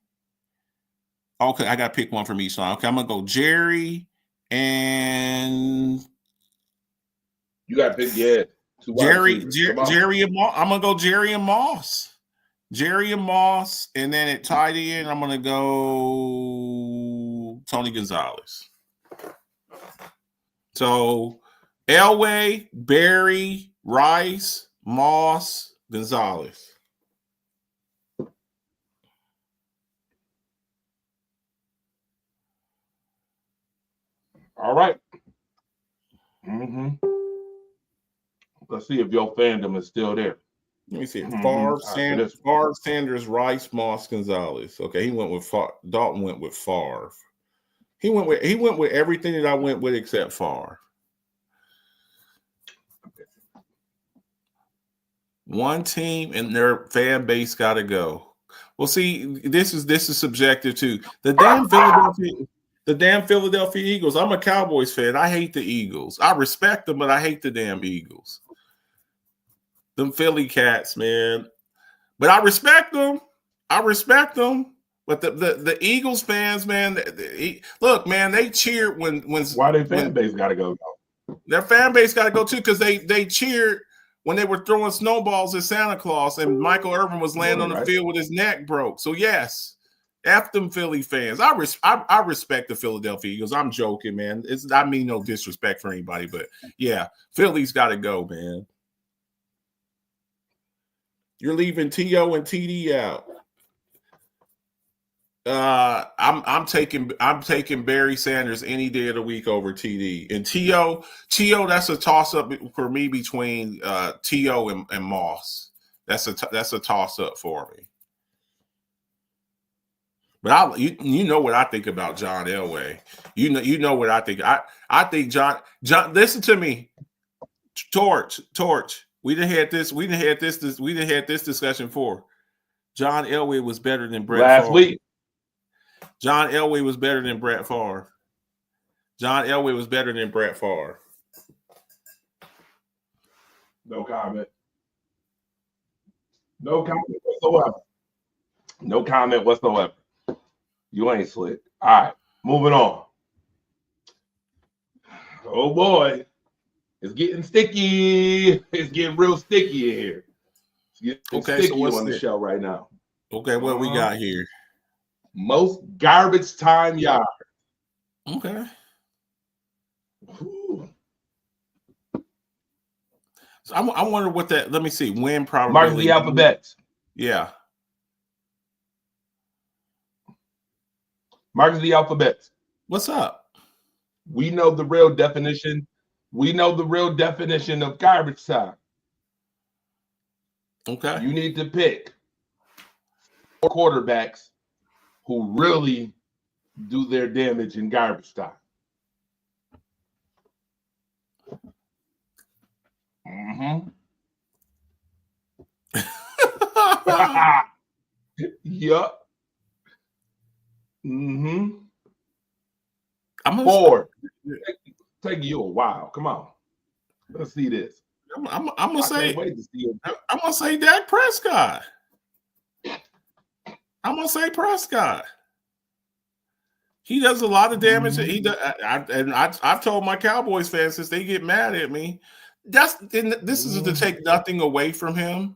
Okay, I gotta pick one from each line. Okay, I'm gonna go Jerry and you gotta pick Jerry and Moss. I'm gonna go Jerry and Moss. Jerry and Moss, and then at tight end, I'm gonna go Tony Gonzalez. So Elway, Barry, Rice, Moss, Gonzalez. All right. Mm-hmm. Let's see if your fandom is still there. Let me see. Favre, Sanders, Rice, Moss, Gonzalez. Okay, he went with Dalton went with Favre. He went with everything that I went with except Favre. One team and their fan base got to go. Well, see, this is subjective too. The damn Philadelphia Eagles. I'm a Cowboys fan. I hate the Eagles. I respect them, but I hate the damn Eagles. Them Philly cats, man. But I respect them. But the Eagles fans, man, look, man, they cheered when why their fan base got to go? Their fan base got to go too because they cheered when they were throwing snowballs at Santa Claus and Michael Irvin was laying on the field with his neck broke. So yes, F them Philly fans. I respect the Philadelphia Eagles. I'm joking, man. I mean no disrespect for anybody, but yeah, Philly's got to go, man. You're leaving T.O. and TD out. I'm taking Barry Sanders any day of the week over TD. And T.O. that's a toss up for me between T.O. and Moss. That's a toss up for me. But you know what I think about John Elway. You know what I think. I think John. Listen to me. Torch. We didn't had this discussion before. John Elway was better than Brett last Favre. week. John Elway was better than Brett Favre. No comment whatsoever. You ain't slick. All right, moving on. Oh boy, it's getting sticky. It's getting real sticky in here. It's getting sticky on the show right now. Okay, what we got here? Most garbage time yard. Okay. Ooh. So I wonder what that. Let me see. Win probability. Mark the alphabets. Yeah. Mark the alphabets. What's up? We know the real definition. Of garbage time. Okay. You need to pick 4 quarterbacks who really do their damage in garbage time. Mm-hmm. Yup. Mm-hmm. I'm 4. Take you a while. Come on. Let's see this. I'm gonna say. Can't wait to see it. I'm gonna say Dak Prescott. I'm gonna say Prescott. He does a lot of damage. Mm-hmm. I've told my Cowboys fans since they get mad at me. this is to take nothing away from him,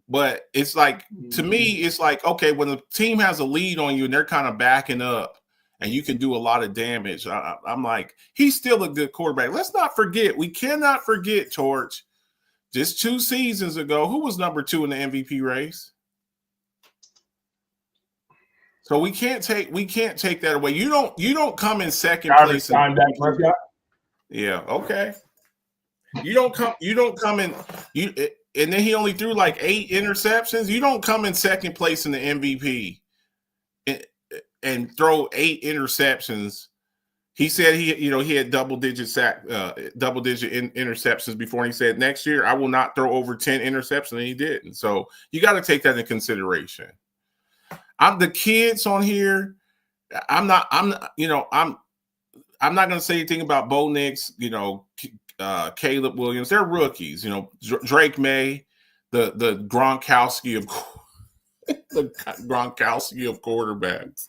but it's like, to me, it's like, okay, when the team has a lead on you and they're kind of backing up and you can do a lot of damage, I'm like, he's still a good quarterback. Let's not forget, we cannot forget, Torch, just 2 seasons ago, who was number 2 in the MVP race? So we can't take that away. You don't come in second place. Yeah, okay. You don't come in and then he only threw like 8 interceptions. You don't come in second place in the MVP and throw 8 interceptions. He said he had double-digit interceptions before, and he said next year I will not throw over 10 interceptions, and he didn't. So you got to take that into consideration. I'm the kids on here. I'm not going to say anything about Bo Nix, Caleb Williams. They're rookies, Drake May, the Gronkowski of quarterbacks.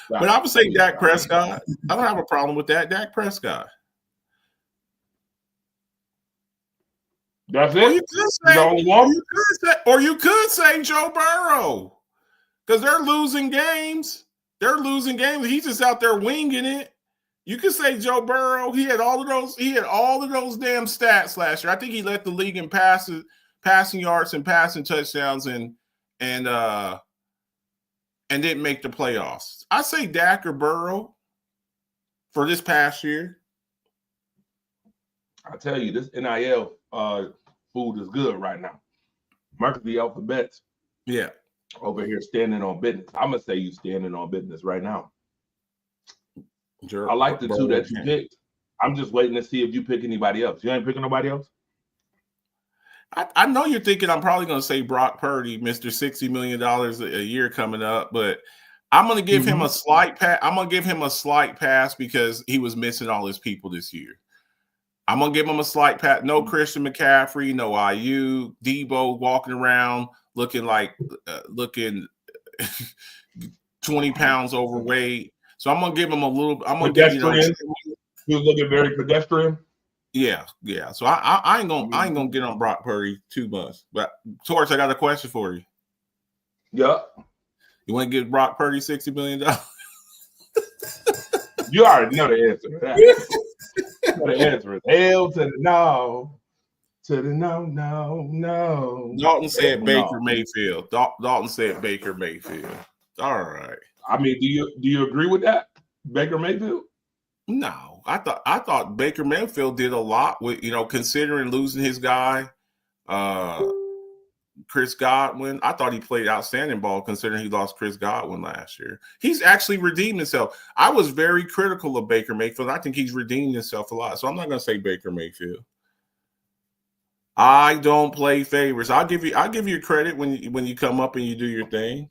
But I would say Dak Prescott. I don't have a problem with that. Dak Prescott. That's it. Or you could say Joe Burrow, because they're losing games. He's just out there winging it. You could say Joe Burrow. He had all of those damn stats last year. I think he led the league in passing yards and passing touchdowns and didn't make the playoffs. I say Dak or Burrow for this past year. I tell you, this NIL food is good right now. Marcus the Alphabets. Yeah. Over here standing on business. I'm gonna say you standing on business right now. I like the 2 that you picked. I'm just waiting to see if you pick anybody else. You ain't picking nobody else? I know you're thinking I'm probably going to say Brock Purdy, Mr. $60 million a year coming up, but I'm going to give him a slight pass. I'm going to give him a slight pass because he was missing all his people this year. I'm going to give him a slight pass. No Christian McCaffrey, no IU, Debo walking around looking 20 pounds overweight. So I'm going to give him a little. I'm going to give he was looking very pedestrian. Yeah. So I ain't gonna get on Brock Purdy too much. But Torch, I got a question for you. Yeah. You want to give Brock Purdy $60 million? You already know the answer to that. You know the answer is hell to the no. To the no. Dalton said Baker Mayfield. Dalton said Baker Mayfield. All right. I mean, do you agree with that? Baker Mayfield? No, I thought Baker Mayfield did a lot with, considering losing his guy, Chris Godwin. I thought he played outstanding ball considering he lost Chris Godwin last year. He's actually redeemed himself. I was very critical of Baker Mayfield. I think he's redeemed himself a lot. So I'm not going to say Baker Mayfield. I don't play favorites. I'll give you credit when you come up and you do your thing.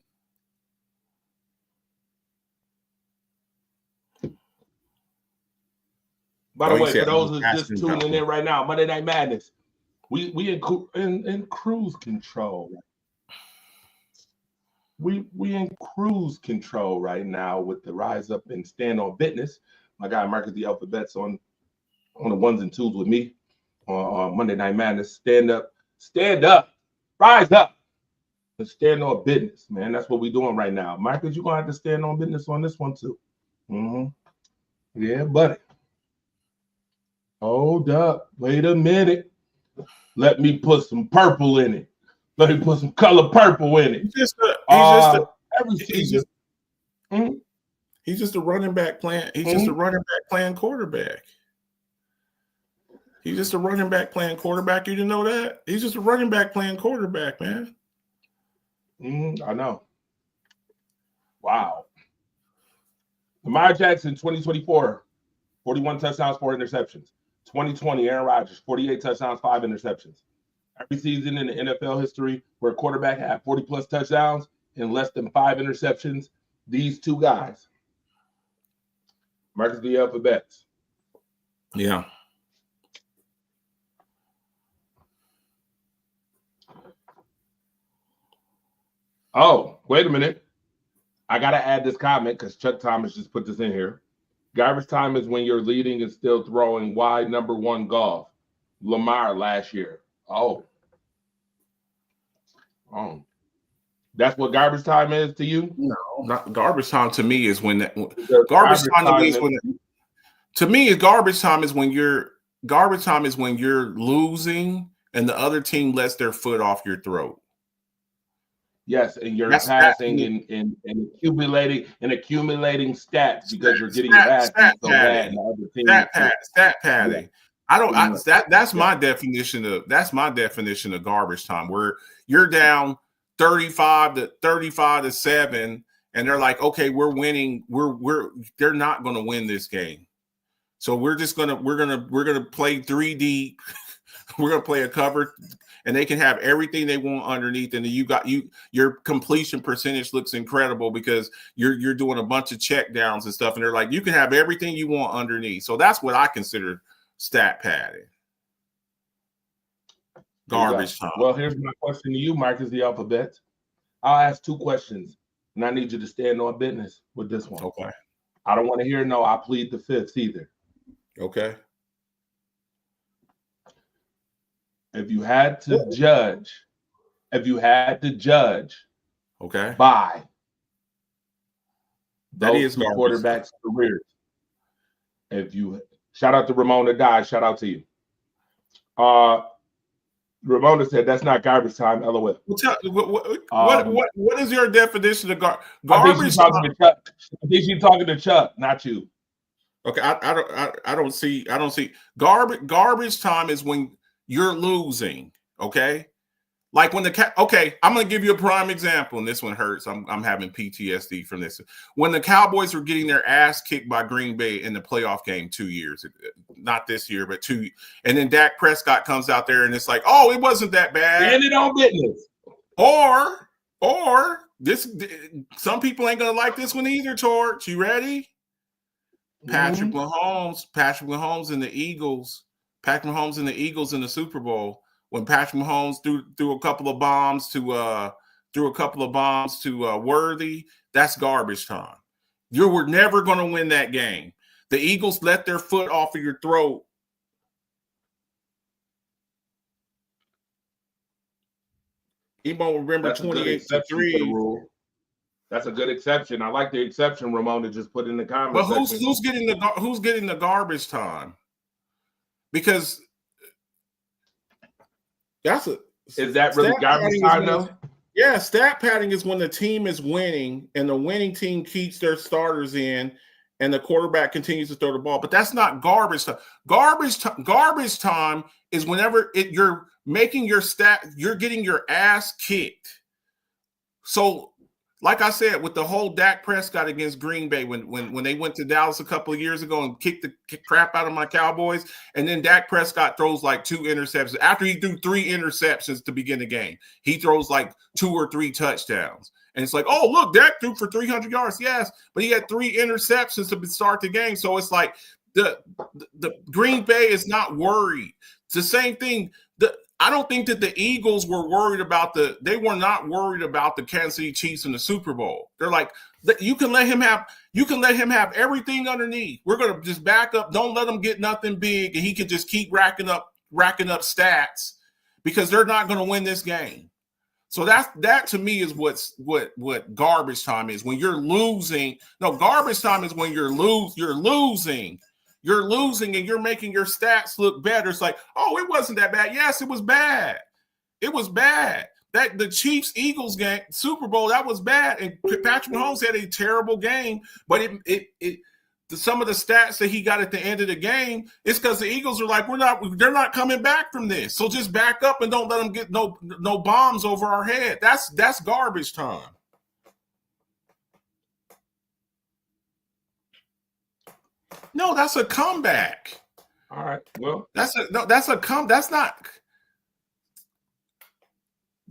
By the way, for those who's just tuning in right now, Monday Night Madness, we in cruise control. We in cruise control right now with the Rise Up and Stand on Business. My guy Marcus the Alphabets on the ones and twos with me on Monday Night Madness. Stand up, rise up, and stand on business, man. That's what we're doing right now. Marcus, you're gonna have to stand on business on this one too. Yeah, buddy. Hold up. Wait a minute. Let me put some purple in it. Let me put some color purple in it. He's just a running back playing. He's just a running back playing quarterback. He's just a running back playing quarterback. You didn't know that? He's just a running back playing quarterback, man. I know. Wow. Lamar Jackson, 2024, 41 touchdowns, 4 interceptions. 2020, Aaron Rodgers, 48 touchdowns, 5 interceptions. Every season in the NFL history where a quarterback had 40-plus touchdowns and less than 5 interceptions, these 2 guys. Marcus the Alphabets. Yeah. Oh, wait a minute. I got to add this comment because Chuck Thomas just put this in here. Garbage time is when you're leading and still throwing wide number 1 golf. Lamar last year. Oh. That's what garbage time is to you? No, not garbage time to me is when that Garbage time to me is is- when to me garbage time is when you're losing and the other team lets their foot off your throat. Yes, and you're That's passing and accumulating stats because you're getting your ass beat so bad. And the other team Stat padding. Yeah. That's my definition of garbage time, where you're down 35 to 7, and they're like, okay, we're winning. They're not going to win this game, so we're gonna play 3 deep. We're gonna play a cover, and they can have everything they want underneath, and your completion percentage looks incredible because you're doing a bunch of check downs and stuff, and they're like, you can have everything you want underneath. So that's what I consider stat padding. Garbage time. Well, here's my question to you, Marcus the Alphabet. I'll ask 2 questions, and I need you to stand on business with this one. Okay. I don't want to hear no, I plead the fifth either. Okay. If you had to judge, Okay. by That those is two garbage. quarterbacks' careers, shout out to Ramona Dye, shout out to you. Ramona said that's not garbage time. LOL. What is your definition of garbage? I think she's talking to Chuck, not you. Okay, I don't see garbage time is when you're losing. Okay, like when I'm gonna give you a prime example, and this one hurts. I'm having PTSD from this. When the Cowboys were getting their ass kicked by Green Bay in the playoff game 2 years, not this year, but 2, and then Dak Prescott comes out there and it's like, oh, it wasn't that bad. Ended on business. Or this, some people ain't gonna like this one either. Torch, you ready? Patrick Mahomes and the Eagles. Patrick Mahomes and the Eagles in the Super Bowl. When Patrick Mahomes threw a couple of bombs to Worthy, that's garbage time. You were never going to win that game. The Eagles let their foot off of your throat. Anybody remember 28-3? That's a good exception. I like the exception Ramona just put in the comments. But who's getting the garbage time? Because is that really garbage time though? Yeah, stat padding is when the team is winning and the winning team keeps their starters in and the quarterback continues to throw the ball. But that's not garbage time. Garbage time is whenever you're making you're getting your ass kicked. So, like I said, with the whole Dak Prescott against Green Bay, when they went to Dallas a couple of years ago and kicked the crap out of my Cowboys, and then Dak Prescott throws like 2 interceptions. After he threw 3 interceptions to begin the game, he throws like 2 or 3 touchdowns. And it's like, oh, look, Dak threw for 300 yards. Yes, but he had 3 interceptions to start the game. So it's like the Green Bay is not worried. It's the same thing. I don't think that the Eagles were worried about they were not worried about the Kansas City Chiefs in the Super Bowl. They're like, you can let him have everything underneath. We're going to just back up. Don't let him get nothing big. And he can just keep racking up stats because they're not going to win this game. So that to me is what garbage time is when you're losing. No, garbage time is when you're losing. You're losing and you're making your stats look better. It's like, oh, it wasn't that bad. Yes, it was bad. It was bad. That the Chiefs-Eagles game, Super Bowl, that was bad. And Patrick Mahomes had a terrible game, but some of the stats that he got at the end of the game is because the Eagles are like, they're not coming back from this. So just back up and don't let them get no bombs over our head. That's garbage time. No, that's a comeback. All right. Well, that's not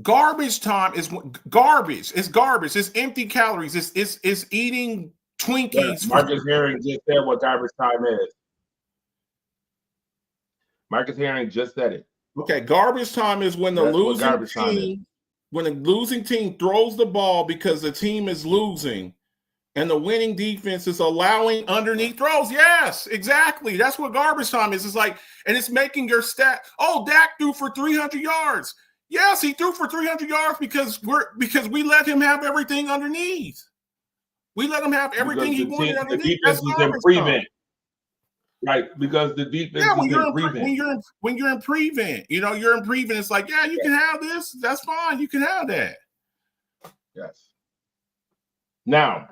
garbage time. Is garbage. It's garbage. It's empty calories. It's eating Twinkies. Marcus Herring just said what garbage time is. Marcus Herring just said it. Okay, garbage time is when the losing team throws the ball because the team is losing. And the winning defense is allowing underneath throws. Yes, exactly. That's what garbage time is. It's like, and it's making your stat. Oh, Dak threw for 300 yards. Yes, he threw for 300 yards because we let him have everything underneath. We let him have everything he wanted underneath. The defense is in prevent. Right, because the defense is in prevent. When you're in prevent, you're in prevent. It's like, yeah, you can have this. That's fine. You can have that. Yes. Now,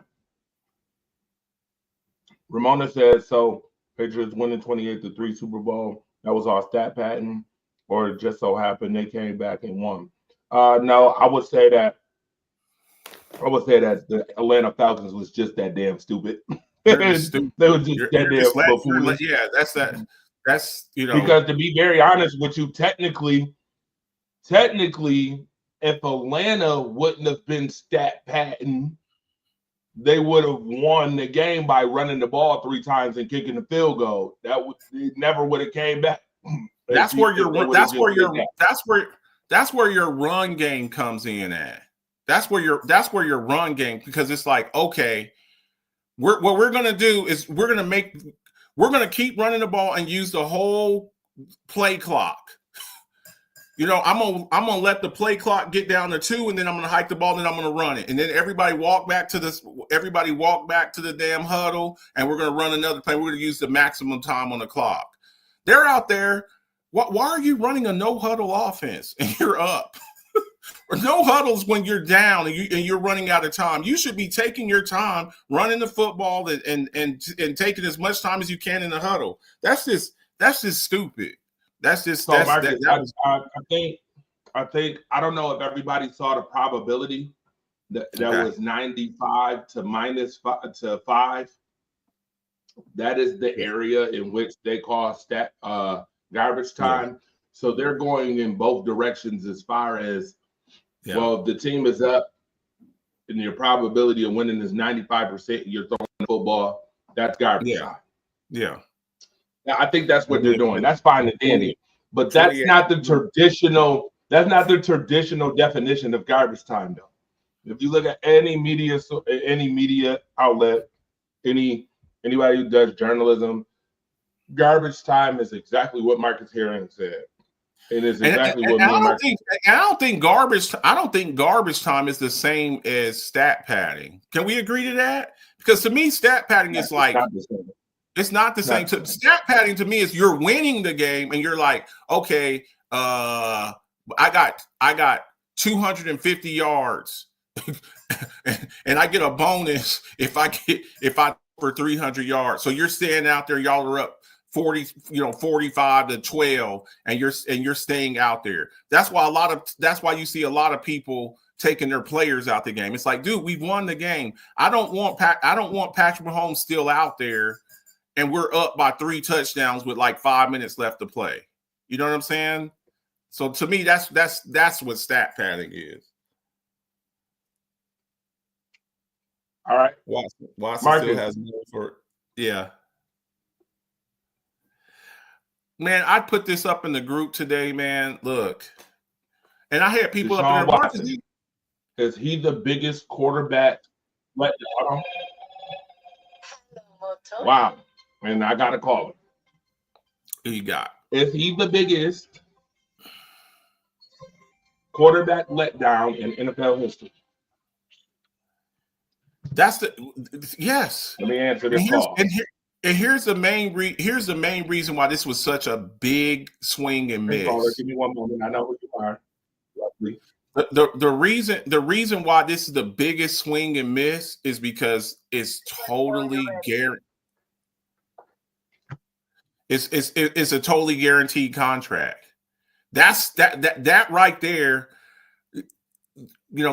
Ramona says, so Patriots winning 28-3 Super Bowl. That was all stat pattern, or it just so happened they came back and won. No, I would say that the Atlanta Falcons was just that damn stupid. They were just that damn foolish. Yeah, that's because to be very honest with you, technically, if Atlanta wouldn't have been stat pattern, they would have won the game by running the ball 3 times and kicking the field goal. It never would have came back. That's where your run game comes in at. That's where your run game, because it's like, okay, what we're gonna do is we're gonna keep running the ball and use the whole play clock. I'm gonna let the play clock get down to 2, and then I'm gonna hike the ball, and then I'm gonna run it, and then everybody walk back to the damn huddle, and we're gonna run another play. We're gonna use the maximum time on the clock. They're out there. Why are you running a no huddle offense and you're up? Or no huddles when you're down and you're running out of time. You should be taking your time running the football and taking as much time as you can in the huddle. That's just stupid. That's just so Marcus, I think I don't know if everybody saw the probability that was 95 to minus 5 to 5. That is the area in which they call garbage time. Yeah. So they're going in both directions as far as well, if the team is up and your probability of winning is 95%, you're throwing the football, that's garbage time. Yeah. I think that's what they're doing. That's fine and dandy. But that's not the traditional definition of garbage time, though. If you look at any media outlet, anybody who does journalism, garbage time is exactly what Marcus Herring said. It is exactly what I don't think garbage time is the same as stat padding. Can we agree to that? Because to me, stat padding is like it's not the same. Stat padding to me is you're winning the game and you're like, okay, I got 250 yards, and I get a bonus if I for 300 yards. So you're standing out there, y'all are up 45 to 12, and you're staying out there. That's why you see a lot of people taking their players out the game. It's like, dude, we've won the game. I don't want Patrick Mahomes still out there, and we're up by 3 touchdowns with like 5 minutes left to play. You know what I'm saying? So to me, that's what stat padding is. All right, Watson still has more for it. Yeah. Man, I put this up in the group today, man. Look, and I had people up there watching. Is he the biggest quarterback? Wow, and I got to call him. Who you got? Is he the biggest quarterback letdown in NFL history? Yes. Let me answer this call. And here's the main reason why this was such a big swing and miss. Give me one moment. I know who you are. The reason why this is the biggest swing and miss is because it's totally guaranteed. It's a totally guaranteed contract. That right there.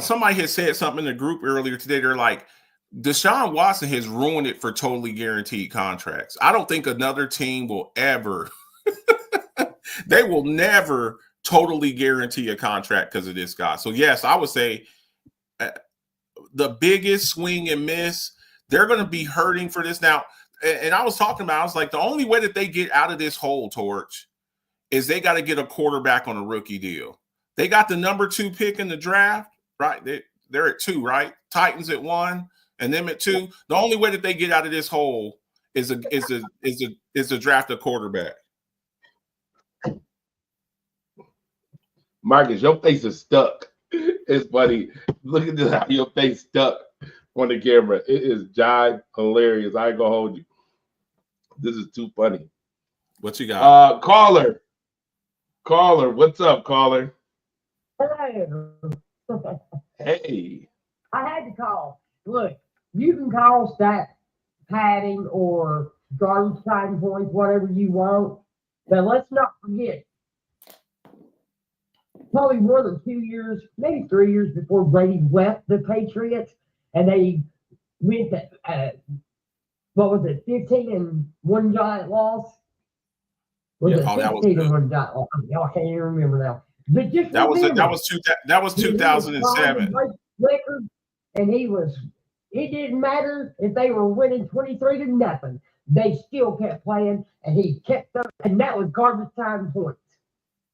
Somebody had said something in the group earlier today. They're like, Deshaun Watson has ruined it for totally guaranteed contracts. I don't think another team will ever, they will never totally guarantee a contract because of this guy. So yes, I would say the biggest swing and miss, they're going to be hurting for this now. And I was like, the only way that they get out of this hole, Torch, is they got to get a quarterback on a rookie deal. They got the number 2 pick in the draft, right? They're at 2, right? Titans at 1. and them at 2. The only way that they get out of this hole is to draft a quarterback. Marcus, your face is stuck. It's funny. Look at this, how your face stuck on the camera. It is jive hilarious. I ain't gonna hold you. This is too funny. What you got? Caller, what's up, caller? Hello. Hey. I had to call. Look, you can call stat padding or garbage time points, whatever you want. But let's not forget, probably more than 2 years, maybe 3 years before Brady left the Patriots, and they went to, 15-1 giant loss? Was it 15-1 giant loss? I can't even remember now. But just that was 2007. Record, and it didn't matter if they were winning 23-0. They still kept playing, and he kept them, and that was garbage time points.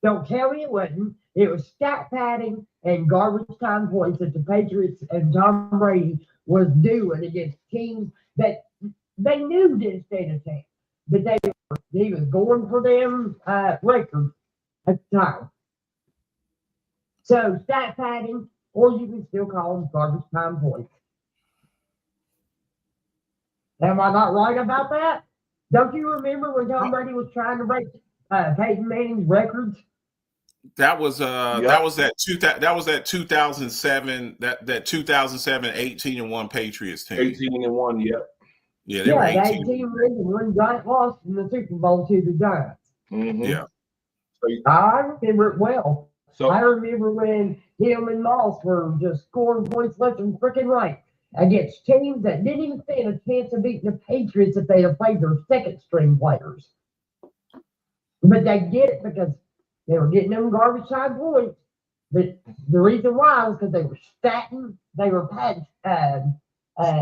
Don't tell me it wasn't. It was stat padding and garbage time points that the Patriots and Tom Brady was doing against teams that they knew didn't stand a chance. But he was going for them records at the time. So stat padding, or you can still call them garbage time points. Am I not right about that? Don't you remember when Tom Brady was trying to break Peyton Manning's records? That was that 2007 that 2007 18-1 Patriots team. 18-1, yep. Yeah, they were 18 wins and 1 giant loss in the Super Bowl to the Giants. Mm-hmm. Yeah. I remember it well. So I remember when him and Moss were just scoring points left and freaking right against teams that didn't even stand a chance of beating the Patriots if they had played their second string players. But they did it because they were getting them garbage time points. But the reason why was because they were statting, they were padding,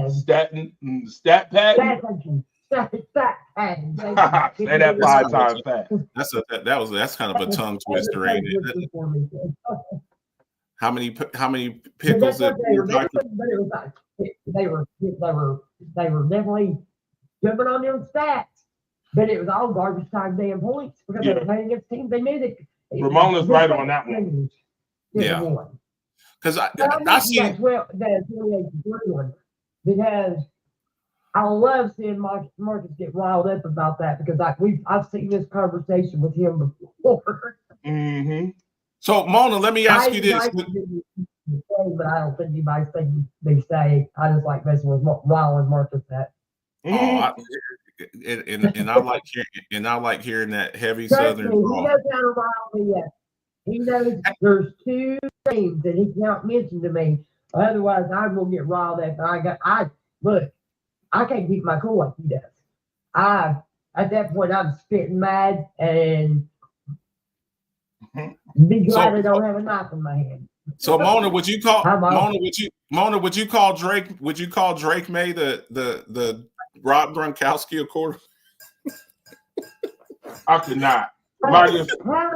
stat padding. Stat padding. Say that 5 times fast. That's kind of a tongue twister, ain't it? How many pickles did they were definitely jumping on them stats, but it was all garbage time damn points because they were playing against teams they knew that. Ramona's right on that one. Yeah. Because I see that's well the 28-3 one because I love seeing Marcus get riled up about that because I've seen this conversation with him before. Mm-hmm. So Mona, let me ask you this. But I don't think anybody thinks they say. I just like messing with riling Marcus that. Oh, and I like hearing that heavy Southern He drawl. knows how to rile me up. He knows there's 2 things that he can't mention to me. Otherwise, I'm gonna get riled up. I can't keep my cool like he does. At that point I'm spitting mad and be glad I don't have a knife in my hand. So Mona, would you call Drake May the Rob Gronkowski of quarter? I could not. How in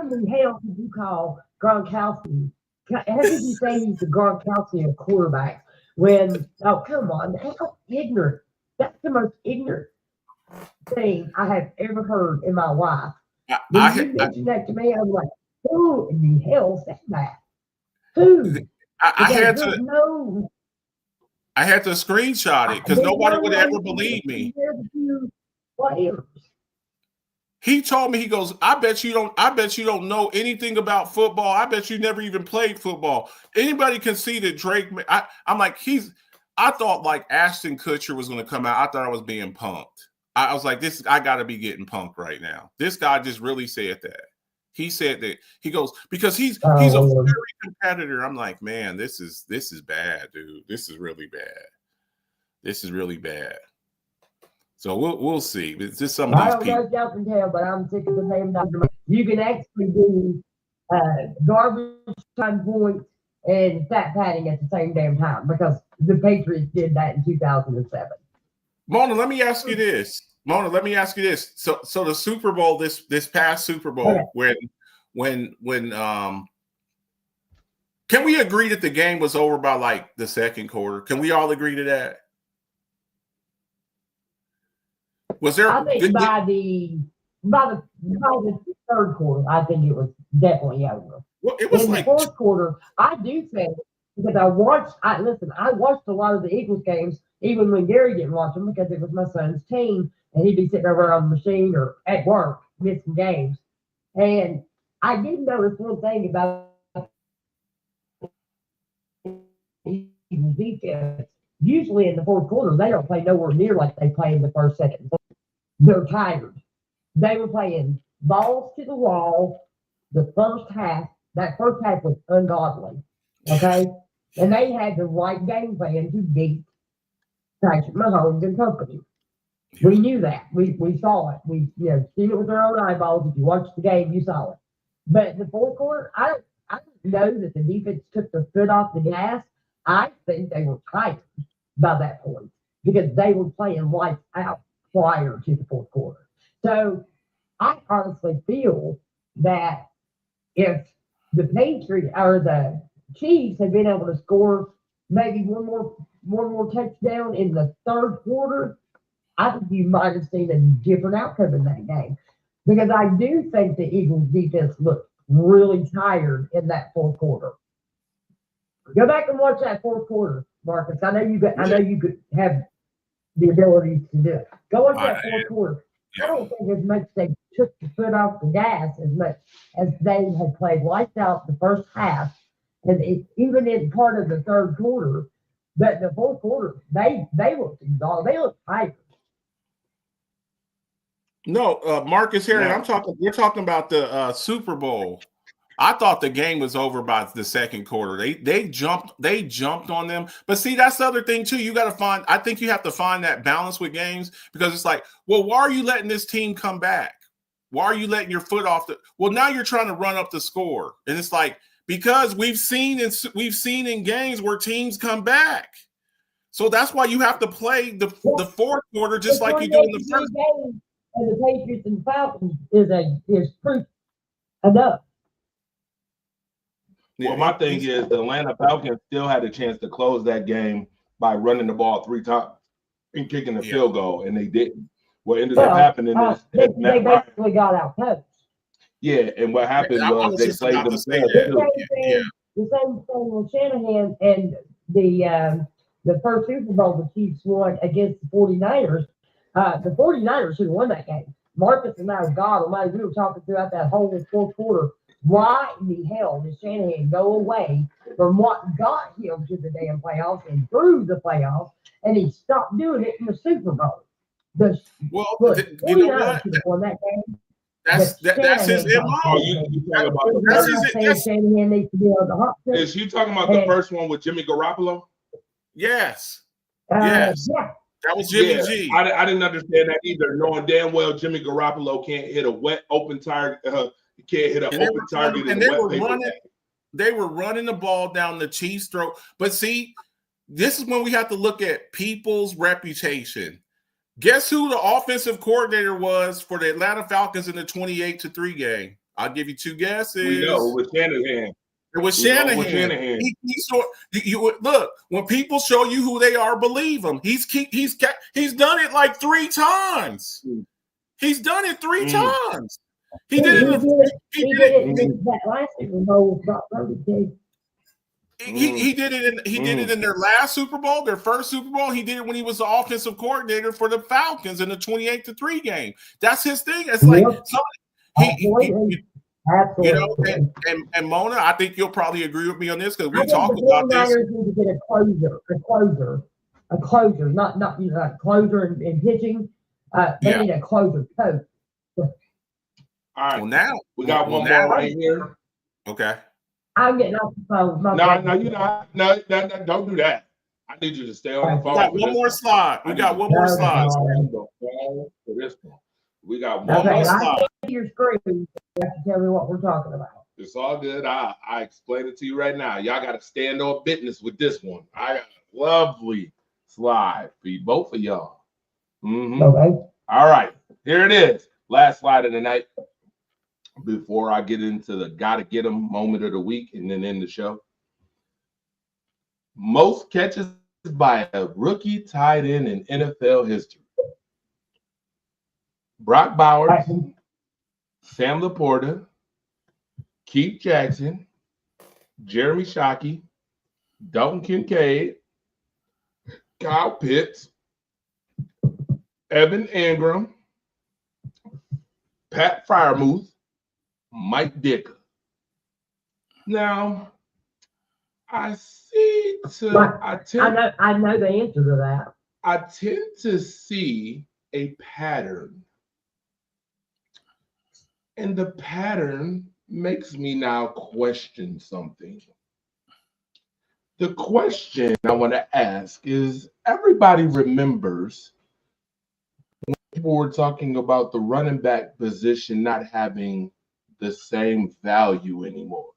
the hell did you call Gronkowski? How did you say he's the Gronkowski of quarterbacks? When come on, how ignorant. That's the most ignorant thing I have ever heard in my life. When you mentioned that to me, I was like, who in the hell said that? Who? I had to screenshot it because nobody would ever believe me. He told me, he goes, I bet you don't know anything about football. I bet you never even played football. Anybody can see that Drake. I'm like, I thought like Ashton Kutcher was going to come out. I thought I was being punked. I was like, I got to be getting punked right now. This guy just really said that. He said that he goes because he's a very competitor. I'm like, man, this is bad, dude. This is really bad. This is really bad. So we'll see. It's just some of these people. I don't know if y'all can tell, but I'm sick of the name. You can actually do garbage time points and stat padding at the same damn time because the Patriots did that in 2007. Mona, let me ask you this. So the Super Bowl, this past Super Bowl, when can we agree that the game was over by like the second quarter? Can we all agree to that? Was there? I think by the third quarter, I think it was definitely over. Well, it was In like the fourth quarter, I do think because I watched a lot of the Eagles games, even when Gary didn't watch them because it was my son's team, and he'd be sitting over on the machine or at work missing games. And I did notice one thing about the Eagles defense. Usually in the fourth quarter, they don't play nowhere near like they play in the first, second. They're tired. They were playing balls to the wall the first half. That first half was ungodly. Okay? And they had the right game plan to beat Patrick Mahomes and company. We knew that. We saw it. We seen it with our own eyeballs. If you watched the game, you saw it. But the fourth quarter, I don't know that the defense took their foot off the gas. I think they were tired by that point because they were playing lights out prior to the fourth quarter. So I honestly feel that if the Patriots or the Chiefs had been able to score maybe one more touchdown in the third quarter, I think you might have seen a different outcome in that game. Because I do think the Eagles defense looked really tired in that fourth quarter. Go back and watch that fourth quarter, Marcus. I know you could have the ability to do it. Go watch that fourth quarter. I don't think as much they took the foot off the gas as much as they had played lights out the first half, and even in part of the third quarter. But the fourth quarter, they looked exhausted. They looked tired. No, Marcus Harry. We're talking about the Super Bowl. I thought the game was over by the second quarter. They jumped on them. But see, that's the other thing too. I think you have to find that balance with games because it's like, well, why are you letting this team come back? Why are you letting your foot off well, now you're trying to run up the score. And it's like, because we've seen in games where teams come back. So that's why you have to play the fourth quarter just like you do in the first game. And the Patriots and Falcons is proof enough. Well, my thing is the Atlanta Falcons still had a chance to close that game by running the ball 3 times and kicking the field goal, and they didn't. What ended up happening is they basically got out coached. Yeah, and what happened was they played themselves. The same thing with Shanahan and the first Super Bowl the Chiefs won against the 49ers. The 49ers should have won that game. Marcus and I, God Almighty, we were talking throughout that whole fourth quarter. Why in the hell did Shanahan go away from what got him to the damn playoffs and through the playoffs, and he stopped doing it in the Super Bowl? You know what? Won that game. That's his MO. Shanahan needs to be on the hot seat. Is you talking about the first one with Jimmy Garoppolo? Yes. Yes. Yeah. That was Jimmy G. I didn't understand that either, knowing damn well Jimmy Garoppolo can't hit a wet open target. He can't hit an open target. And they were running the ball down the Chiefs' throat. But see, this is when we have to look at people's reputation. Guess who the offensive coordinator was for the Atlanta Falcons in the 28-3 game? I'll give you 2 guesses. We know it was Shanahan. It was Shanahan. Look, when people show you who they are, believe them. He's done it like 3 times. He's done it 3 times. He did it that last Super Bowl. He did it in their last Super Bowl, their first Super Bowl. He did it when he was the offensive coordinator for the Falcons in the 28-3 game. That's his thing. It's like you know, and Mona, I think you'll probably agree with me on this because we talked about this. Need to get a closer, not a closer in pitching. They need a closer coach. All right. Well, now we got one more right here. Okay. I'm getting off the phone. No, you're not. No, don't do that. I need you to stay on the phone. We got one more slide. We got one more slide. For this one. We got one more slide. Your screen. You have to tell me what we're talking about. It's all good. I explain it to you right now. Y'all got to stand on business with this one. I got a lovely slide for both of y'all. Okay. All right. Here it is. Last slide of the night. Before I get into the gotta get them moment of the week and then end the show. Most catches by a rookie tight end in NFL history. Brock Bowers, Sam Laporta, Keith Jackson, Jeremy Shockey, Dalton Kincaid, Kyle Pitts, Evan Ingram, Pat Fryermuth, Mike Dicker. Now, I know the answer to that. I tend to see a pattern. And the pattern makes me now question something. The question I want to ask is, everybody remembers when people were talking about the running back position not having the same value anymore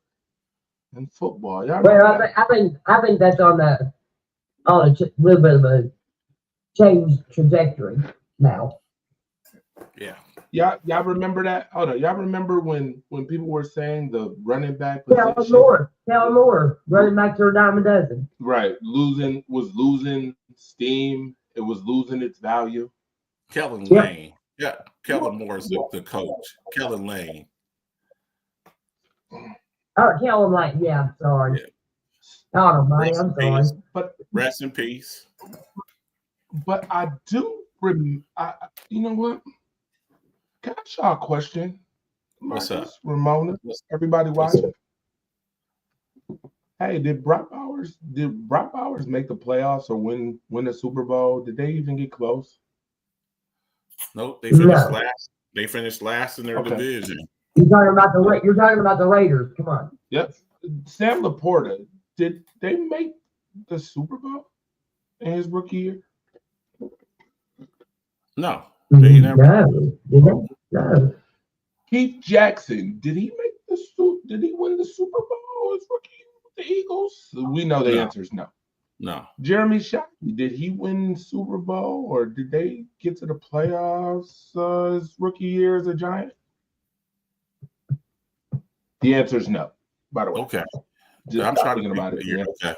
in football. Y'all Well, I think that's on a little bit of a changed trajectory now. Yeah. Y'all remember that? Hold on. Y'all remember when people were saying the running back Tell position? more. Running backs are a dime a dozen. Right. Losing steam. It was losing its value. Kellen Lane. Yeah, Kellen Moore's the coach. Kellen Lane. Oh, Kellen Lane. Yeah, sorry. Yeah. Oh, buddy, I'm sorry. But Rest in peace. But I do you know what? Can I ask y'all a question? What's up? Ramona, everybody watching. Hey, did Brock Bowers make the playoffs or win the Super Bowl? Did they even get close? Nope, they finished last. They finished last in their division. You're talking about the Raiders. Come on. Yep. Sam Laporta, did they make the Super Bowl in his rookie year? No, they never. No. Keith Jackson, did he win the Super Bowl his rookie year with the Eagles? We know the answer is no. No. Jeremy Shockey, did he win Super Bowl or did they get to the playoffs his rookie year as a Giant? The answer is no, by the way. Okay. I'm thinking about it. Yeah. Okay.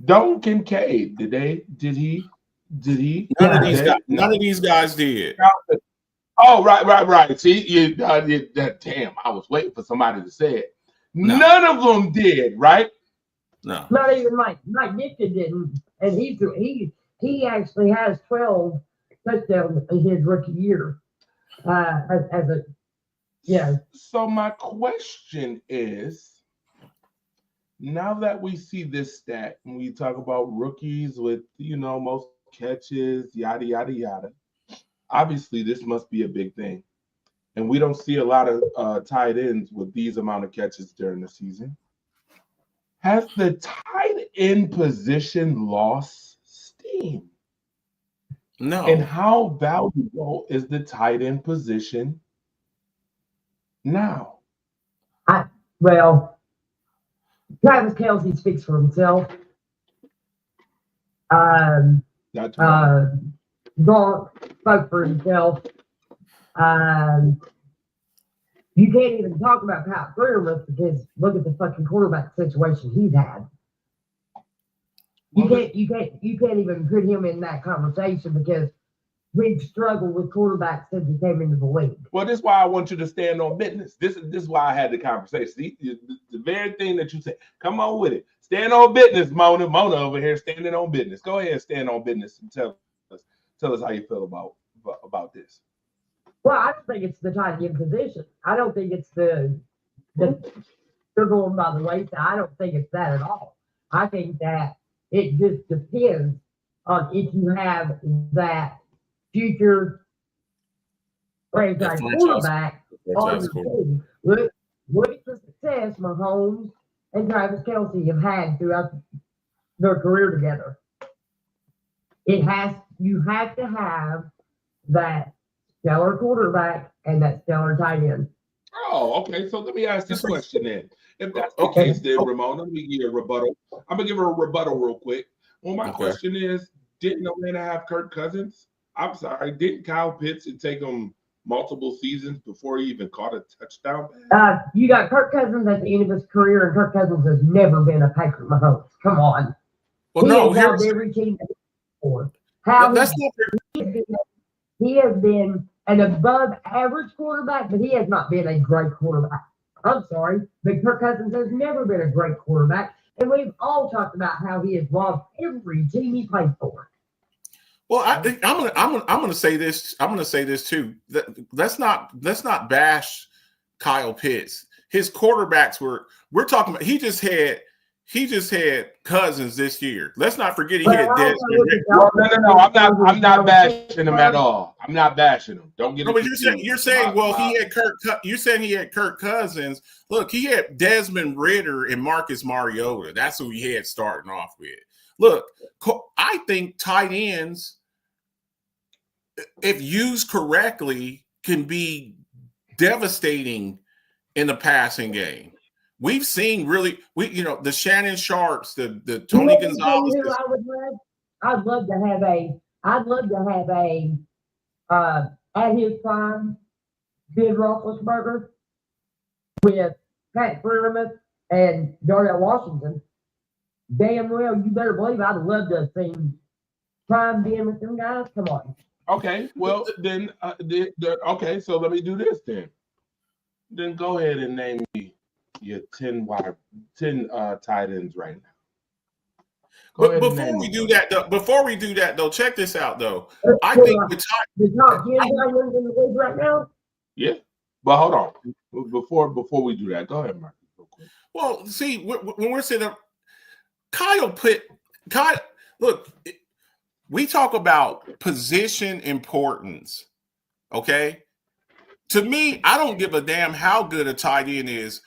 Dalton Kincaid, did he? None of these guys did. Oh, right. See, damn, I was waiting for somebody to say it. No. None of them did, right? No. Not even Mike Nixon didn't, and he actually has 12 touchdowns in his rookie year. So my question is, now that we see this stat and we talk about rookies with most catches, yada yada yada, obviously this must be a big thing, and we don't see a lot of tight ends with these amount of catches during the season. Has the tight end position lost steam? No. And how valuable is the tight end position now? Travis Kelce speaks for himself. Gronk spoke for himself. You can't even talk about Pat Freiermuth because look at the fucking quarterback situation he's had. You can't even put him in that conversation because we've struggled with quarterbacks since he came into the league. Well, this is why I want you to stand on business. This is why I had the conversation. The very thing that you said. Come on with it. Stand on business, Mona. Mona over here standing on business. Go ahead and stand on business and tell us how you feel about this. Well, I don't think it's the tight end position. I don't think it's the they're going by the wayside. I don't think it's that at all. I think that it just depends on if you have that future franchise quarterback on the team. Look at the success Mahomes and Travis Kelce have had throughout their career together. You have to have that stellar quarterback and that stellar tight end. Oh, okay. So let me ask this question then. If that's the case, then Ramona, let me give you a rebuttal. I'm gonna give her a rebuttal real quick. Well, my question is, didn't Atlanta have Kirk Cousins? I'm sorry, didn't Kyle Pitts take him multiple seasons before he even caught a touchdown? You got Kirk Cousins at the end of his career, and Kirk Cousins has never been a Patrick Mahomes. Come on. Well, He has every team before. He has been an above average quarterback, but he has not been a great quarterback. I'm sorry, but Kirk Cousins has never been a great quarterback. And we've all talked about how he has robbed every team he played for. Well, I'm gonna say this. I'm gonna say this too. Let's not bash Kyle Pitts. His quarterbacks we're talking about. He just had Cousins this year. Let's not forget he had Desmond. No. I'm not bashing him at all. I'm not bashing him. Don't get. No, but you're saying well, he had Kirk. You're saying he had Kirk Cousins. Look, he had Desmond Ridder and Marcus Mariota. That's who he had starting off with. Look, I think tight ends, if used correctly, can be devastating in the passing game. We've seen the Shannon Sharps, the Tony Gonzalez. I'd love to have a at his prime Ben Roethlisberger with Pat Freiermuth and Darnell Washington. Damn well, you better believe I'd love to have seen prime Ben with them guys. Come on. Okay, well then, okay. So let me do this then. Then go ahead and name me your 10 tight ends right now. But before we do that, though, check this out, though. I think the top 10 tight ends in the league right now. Yeah, but hold on. Before we do that, go ahead, Marcus. Real quick. Well, see, when we're sitting up, Kyle, look, we talk about position importance, okay? To me, I don't give a damn how good a tight end is.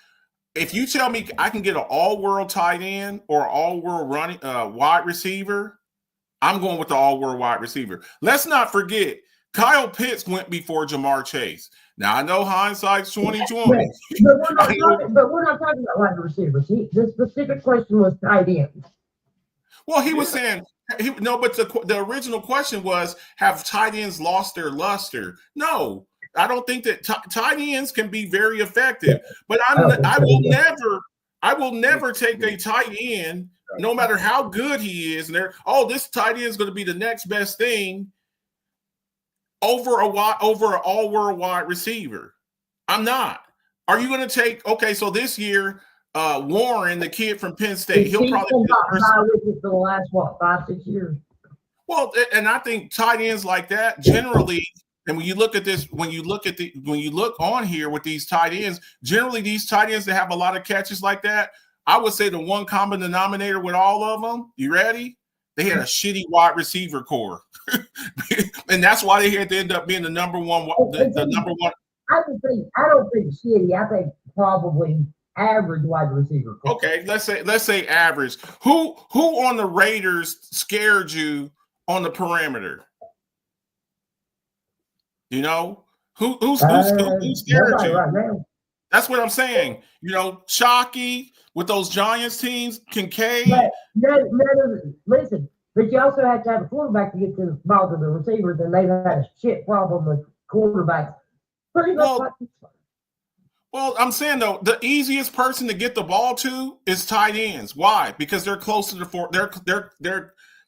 If you tell me I can get an all-world tight end or all-world running wide receiver, I'm going with the all-world wide receiver. Let's not forget, Kyle Pitts went before Jamar Chase. Now, I know hindsight's 2020. But we're not talking about wide receivers. The specific question was tight ends. Well, he was saying but the original question was, have tight ends lost their luster? No, I don't think that tight ends can be very effective. But I will never take a tight end, no matter how good he is. And this tight end is going to be the next best thing over an all-world wide receiver. I'm not. Are you going to take? Okay, so this year, Warren, the kid from Penn State, he'll probably be the first for the last 5-6 years. Well, and I think tight ends like that generally, and when you look on here with these tight ends, generally these tight ends that have a lot of catches like that, I would say the one common denominator with all of them, you ready? They had a shitty wide receiver core, and that's why they had to end up being the number one. The number one. I don't think shitty. I think probably average wide receiver core. Okay, let's say average. Who on the Raiders scared you on the perimeter? You know who scared you? Right now. That's what I'm saying. Shockey with those Giants teams, Kincaid. But listen, but you also have to have a quarterback to get the ball to the receivers, and they've had a shit problem with quarterbacks. Pretty much. Well, I'm saying though, the easiest person to get the ball to is tight ends. Why? Because they're close to the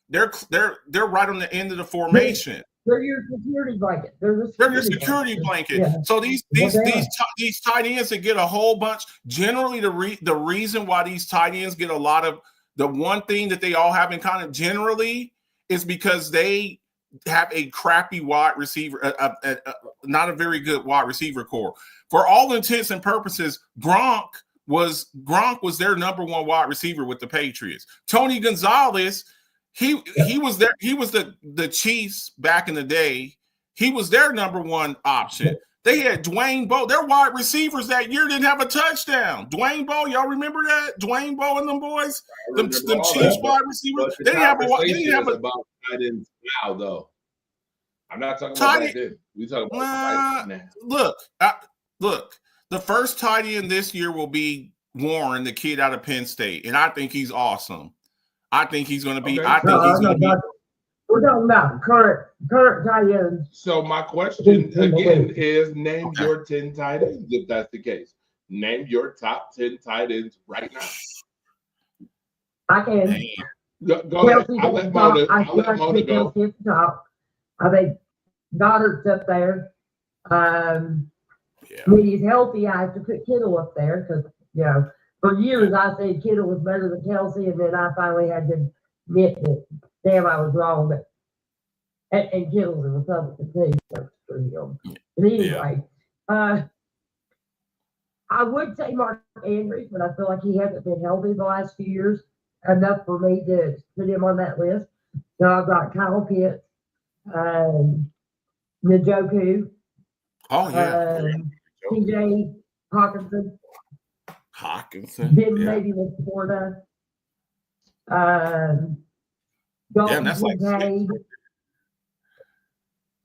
they're right on the end of the formation. They're your security blanket. They're your security blanket. Yeah. So these tight ends that get a whole bunch. Generally, the reason why these tight ends get a lot of the one thing that they all have in common generally is because they have a crappy wide receiver, not a very good wide receiver core. For all intents and purposes, Gronk was their number one wide receiver with the Patriots. Tony Gonzalez. He was there. He was the Chiefs back in the day. He was their number one option. They had Dwayne Bowe. Their wide receivers that year didn't have a touchdown. Dwayne Bowe, y'all remember that? Dwayne Bowe and them boys, them Chiefs wide receivers. They didn't have about tight ends now, though. I'm not talking about that then. We talking about now. Look. The first tight end this year will be Warren, the kid out of Penn State, and I think he's awesome. I think he's going to be. Okay. We're talking about current tight ends. So my question again is: name your 10 tight ends. If that's the case, name your top 10 tight ends right now. I can. Go ahead. I'll let Mona go. I think Goddard's up there. Yeah. When he's healthy, I have to put Kittle up there because, for years I said Kittle was better than Kelsey, and then I finally had to admit that, damn, I was wrong. But and Kittle's a Republican too, so for him. But anyway, I would say Mark Andrews, but I feel like he hasn't been healthy the last few years enough for me to put him on that list. So I've got Kyle Pitts, Njoku, Oh yeah. TJ Hawkinson, then maybe with Florida. Dalton that's like Kincaid,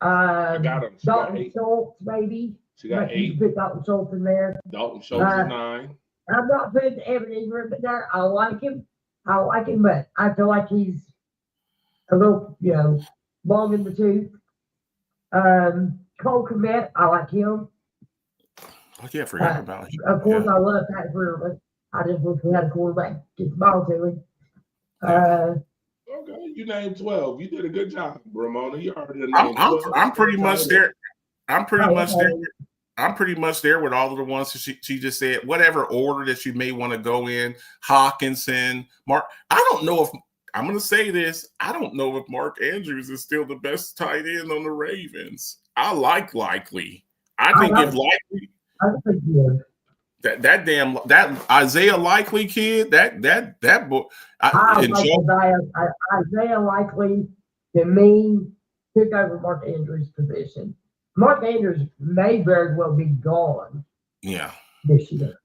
I got him. She got Dalton 8. Schultz, maybe. She got But you 8. can put Dalton Schultz in there. Dalton Schultz is 9. I'm not putting Evan Ingram in there. I like him, but I feel like he's a little, long in the tooth. Cole Kmet, I like him. Oh yeah, I forgot about him. Of course, I love Pat Brewer. I just wish we had a quarterback to get the ball to him. Okay, you named 12. You did a good job, Ramona. You already named 12. I'm pretty much there. I'm pretty much there. I'm pretty much there with all of the ones that she just said. Whatever order that you may want to go in, Hawkinson, Mark. I don't know if I'm going to say this. I don't know if Mark Andrews is still the best tight end on the Ravens. I like Likely. I think if Likely, that Isaiah Likely kid, that boy. Isaiah Likely to me took over Mark Andrews' position. Mark Andrews may very well be gone. Yeah. This year.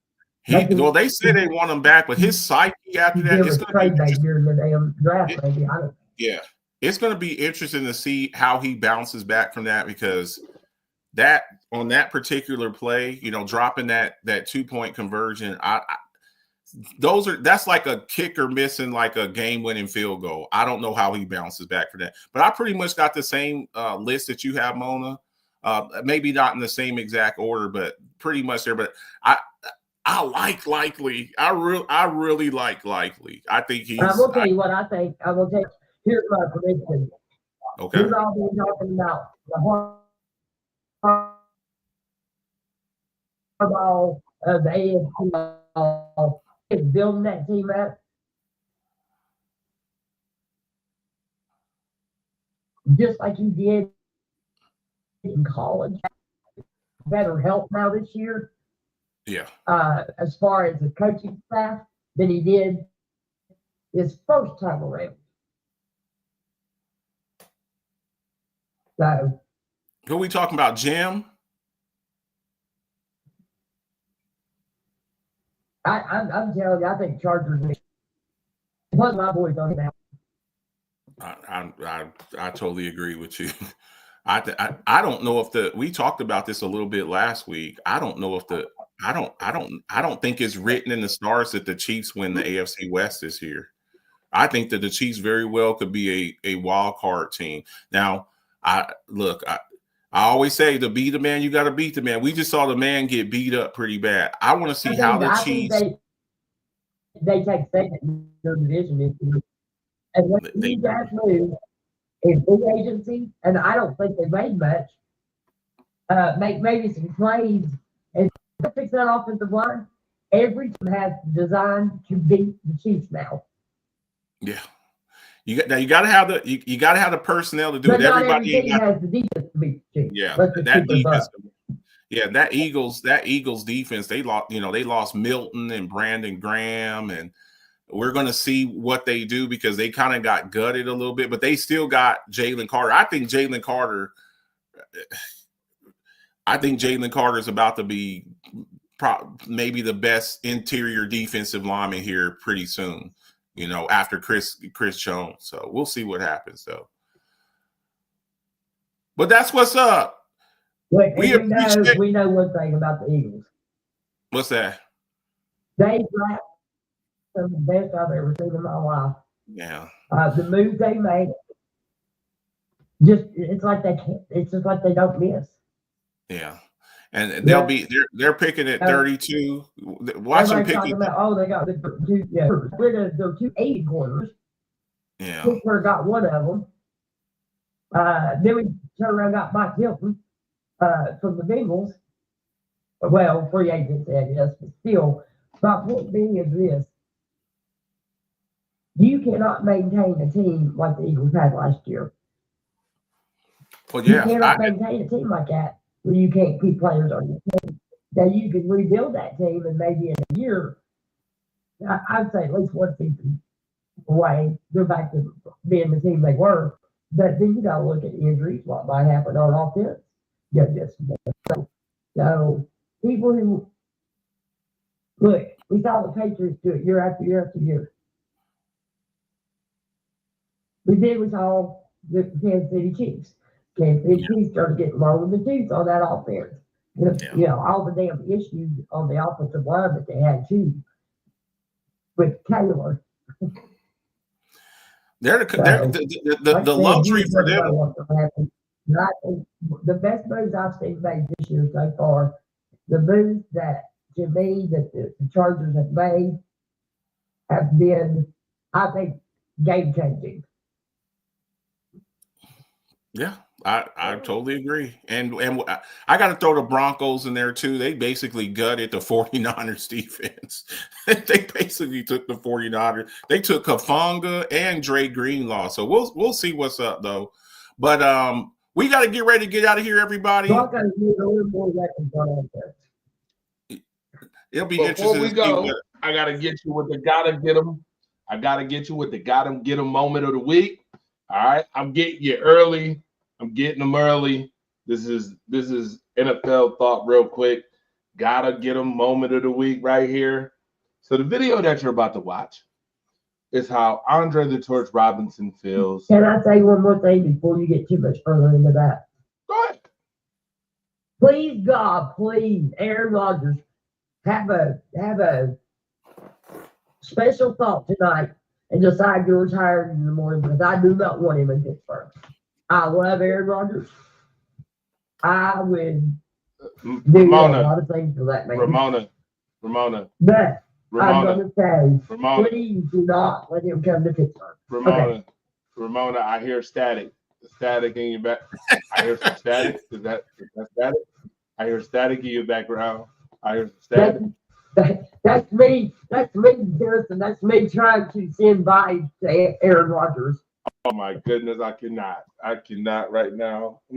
They say they want him back, but his psyche after that is going to be during the damn draft. Maybe I don't. Yeah, it's going to be interesting to see how he bounces back from that, because that on that particular play, dropping that 2-point conversion, that's like a kicker missing like a game-winning field goal. I don't know how he bounces back for that, but I pretty much got the same list that you have, Mona. Maybe not in the same exact order, but pretty much there. But I like Likely. I really like Likely. I think he's. I will tell you what I think. I will take. Here's my prediction. Okay. We've all been talking about the Harbaugh of the AFC is building that team up. Just like he did in college. Better help now this year. Yeah. As far as the coaching staff than he did his first time around. So. Who are we talking about, Jim? I'm telling you, I think Chargers. Plus, my boys on now. I totally agree with you. I don't know if we talked about this a little bit last week. I don't know if I don't think it's written in the stars that the Chiefs win the AFC West this year. I think that the Chiefs very well could be a wild card team. Now, I always say, to beat the man, you got to beat the man. We just saw the man get beat up pretty bad. I want to see how the Chiefs. They take second in their division this year. And when these guys move in free agency, and I don't think they made much, make maybe some plays and fix that offensive line. Every team has designed to beat the Chiefs now. Yeah. You got to have the personnel to do it. Everybody has the defense to beat the Chiefs. Yeah, that defense. Yeah, that Eagles defense. They lost Milton and Brandon Graham, and we're going to see what they do, because they kind of got gutted a little bit, but they still got Jalen Carter. I think Jalen Carter is about to be maybe the best interior defensive lineman here pretty soon. After Chris Jones. So we'll see what happens, though. But that's what's up. We know one thing about the Eagles. What's that? They draft some of the best I've ever seen in my life. Yeah. The moves they make, it's just like they don't miss. Yeah. And they're picking at 32. Watch them picking. They got rid of their 2 80 corners. Yeah. Pittsburgh got one of them. Then we turned around and got Mike Hilton from the Bengals. Well, free agents, I guess, but still. My point being is this. You cannot maintain a team like the Eagles had last year. Well, You yeah, cannot maintain a team like that when you can't keep players on your team. Now, you can rebuild that team and maybe in a year, I'd say at least one season away, they're back to being the team they were. But then you got to look at injuries, what might happen on offense. So people who look, we saw the Patriots do it year after year after year. We saw the Kansas City Chiefs. Kansas City Chiefs started getting long in the tooth on that offense. You know, all the damn issues on the offensive line that they had too with Taylor. They're the luxury for them. I think the best moves I've seen made this year so far, the moves that to me that the Chargers have made have been, I think, game changing. Yeah, I totally agree. And I got to throw the Broncos in there too. They basically gutted the 49ers defense. They basically took the 49ers. They took Kafanga and Dre Greenlaw. So we'll see what's up though. But we got to get ready to get out of here, everybody. Broncos need a little more weapons on offense. It'll be Before interesting. we go, I gotta get you with the gotta get them. I gotta get you with the gotta get them moment of the week. All right, I'm getting you early. I'm getting them early. This is NFL thought real quick. Gotta get them moment of the week right here. So the video that you're about to watch is how Andre the Torch Robinson feels. Can I say one more thing before you get too much further into that? Go ahead. Please, God, please, Aaron Rodgers, have a special thought tonight and decide you're retired in the morning because I do not want him in Pittsburgh. I love Aaron Rodgers. I would do a lot of things for that man. Ramona. But I'm going to say, Ramona. please do not let him come to Pittsburgh. Ramona, I hear static. The static in your back. I hear some static. Is that static? I hear static in your background. I hear some static. That's me. That's me, Garrison. That's me trying to send vibes to Aaron Rodgers. Oh my goodness, I cannot right now. I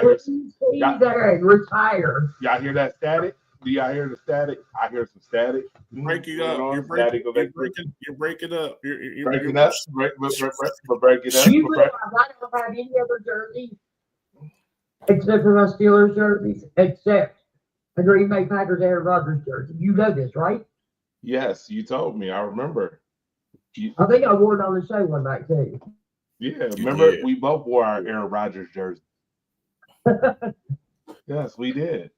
hear Please there and retire. Y'all hear that static? Do y'all hear the static? I hear some static. Break it up. You're breaking up. You're breaking up. Break it up. Break it up. You realize I don't have any other jersey except for my Steelers jerseys, except the Green Bay Packers Aaron Rodgers jersey. You know this, right? Yes, you told me. I remember. I think I wore it on the show one night too. Yeah, remember we both wore our Aaron Rodgers jersey. Yes, we did.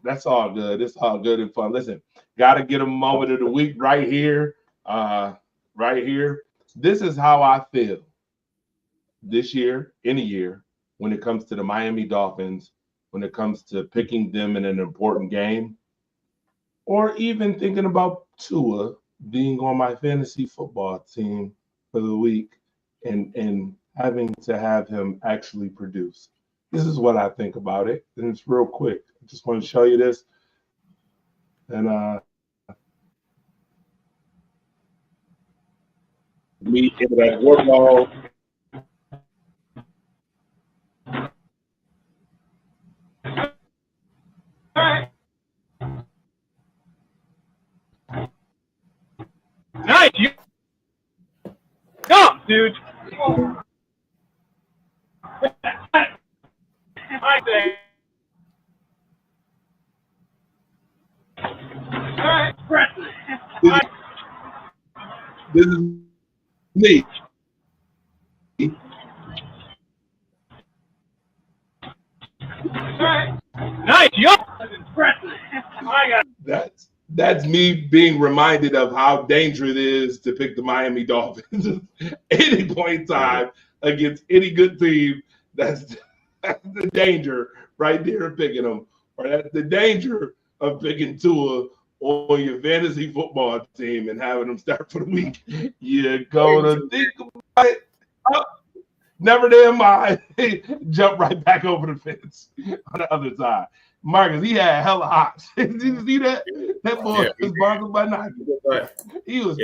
That's all good. It's all good and fun. Listen, gotta get a moment of the week right here. Right here. This is how I feel this year, any year, when it comes to the Miami Dolphins, when it comes to picking them in an important game, or even thinking about Tua being on my fantasy football team for the week and having to have him actually produce. This is what I think about it, and it's real quick. I just want to show you this. And me into that war ball. Nice, you dumb, dude. I say. All right, Brett. This is me. All right, nice, you. I got. That's me being reminded of how dangerous it is to pick the Miami Dolphins at any point in time against any good team. That's the danger right there of picking them. Or that's the danger of picking Tua on your fantasy football team and having them start for the week. You're gonna think about it. Never damn mind. He jumped right back over the fence on the other side. Marcus, he had hella hops. Did you see that? That boy was sponsored by Nike. He was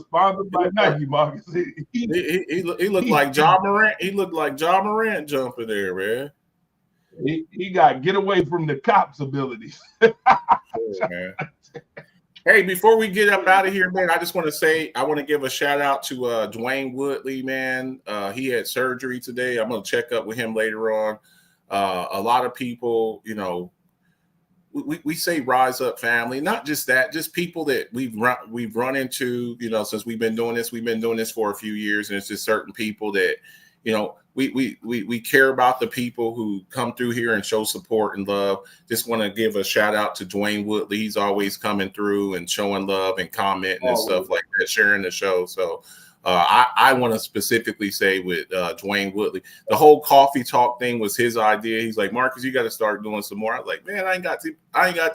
sponsored by Nike, Marcus. He looked like Ja Morant. He looked like Ja Morant jumping there, man. He got get away from the cops' abilities. Man. Hey, before we get up out of here, man, I just want to say I want to give a shout out to Dwayne Woodley, man. He had surgery today. I'm going to check up with him later on. A lot of people, you know, we say rise up family, not just that, just people that we've run into, you know, since we've been doing this for a few years, and it's just certain people that, you know, we care about the people who come through here and show support and love. Just want to give a shout out to Dwayne Woodley. He's always coming through and showing love and commenting and stuff like that, sharing the show. So I want to specifically say with Dwayne Woodley, the whole coffee talk thing was his idea. He's like, Marcus, you got to start doing some more. I was like, man, I ain't got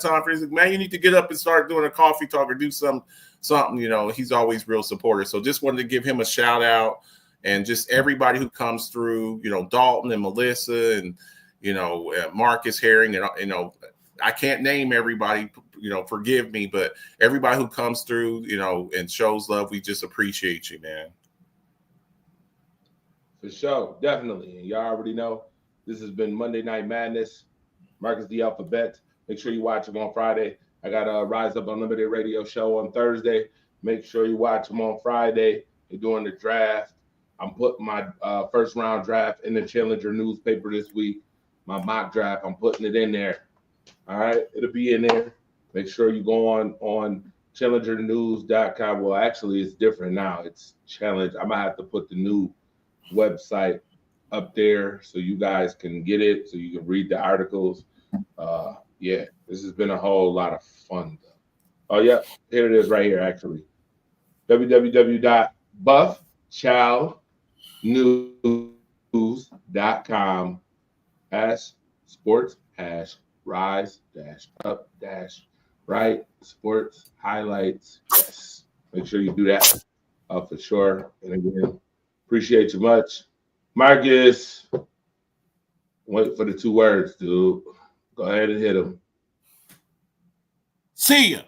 time for this. Like, man, you need to get up and start doing a coffee talk or do something. You know, he's always real supportive. So just wanted to give him a shout out. And just everybody who comes through, you know, Dalton and Melissa and, you know, Marcus Herring, and, you know, I can't name everybody, you know, forgive me, but everybody who comes through, you know, and shows love, we just appreciate you, man. For sure, definitely. And y'all already know this has been Monday Night Madness. Marcus the Alphabet. Make sure you watch him on Friday. I got a Rise Up Unlimited radio show on Thursday. Make sure you watch him on Friday. They're doing the draft. I'm putting my first round draft in the Challenger newspaper this week. My mock draft, I'm putting it in there. All right, it'll be in there. Make sure you go on challengernews.com. Well, actually, it's different now. It's Challenge. I'm gonna have to put the new website up there so you guys can get it, so you can read the articles. Yeah, this has been a whole lot of fun. Oh yeah, here it is right here. Actually, www.buffchildnews.com /sports rise up right sports highlights. Yes, make sure you do that for sure. And again, appreciate you much, Marcus. Wait for the 2 words, dude. Go ahead and hit them. See ya.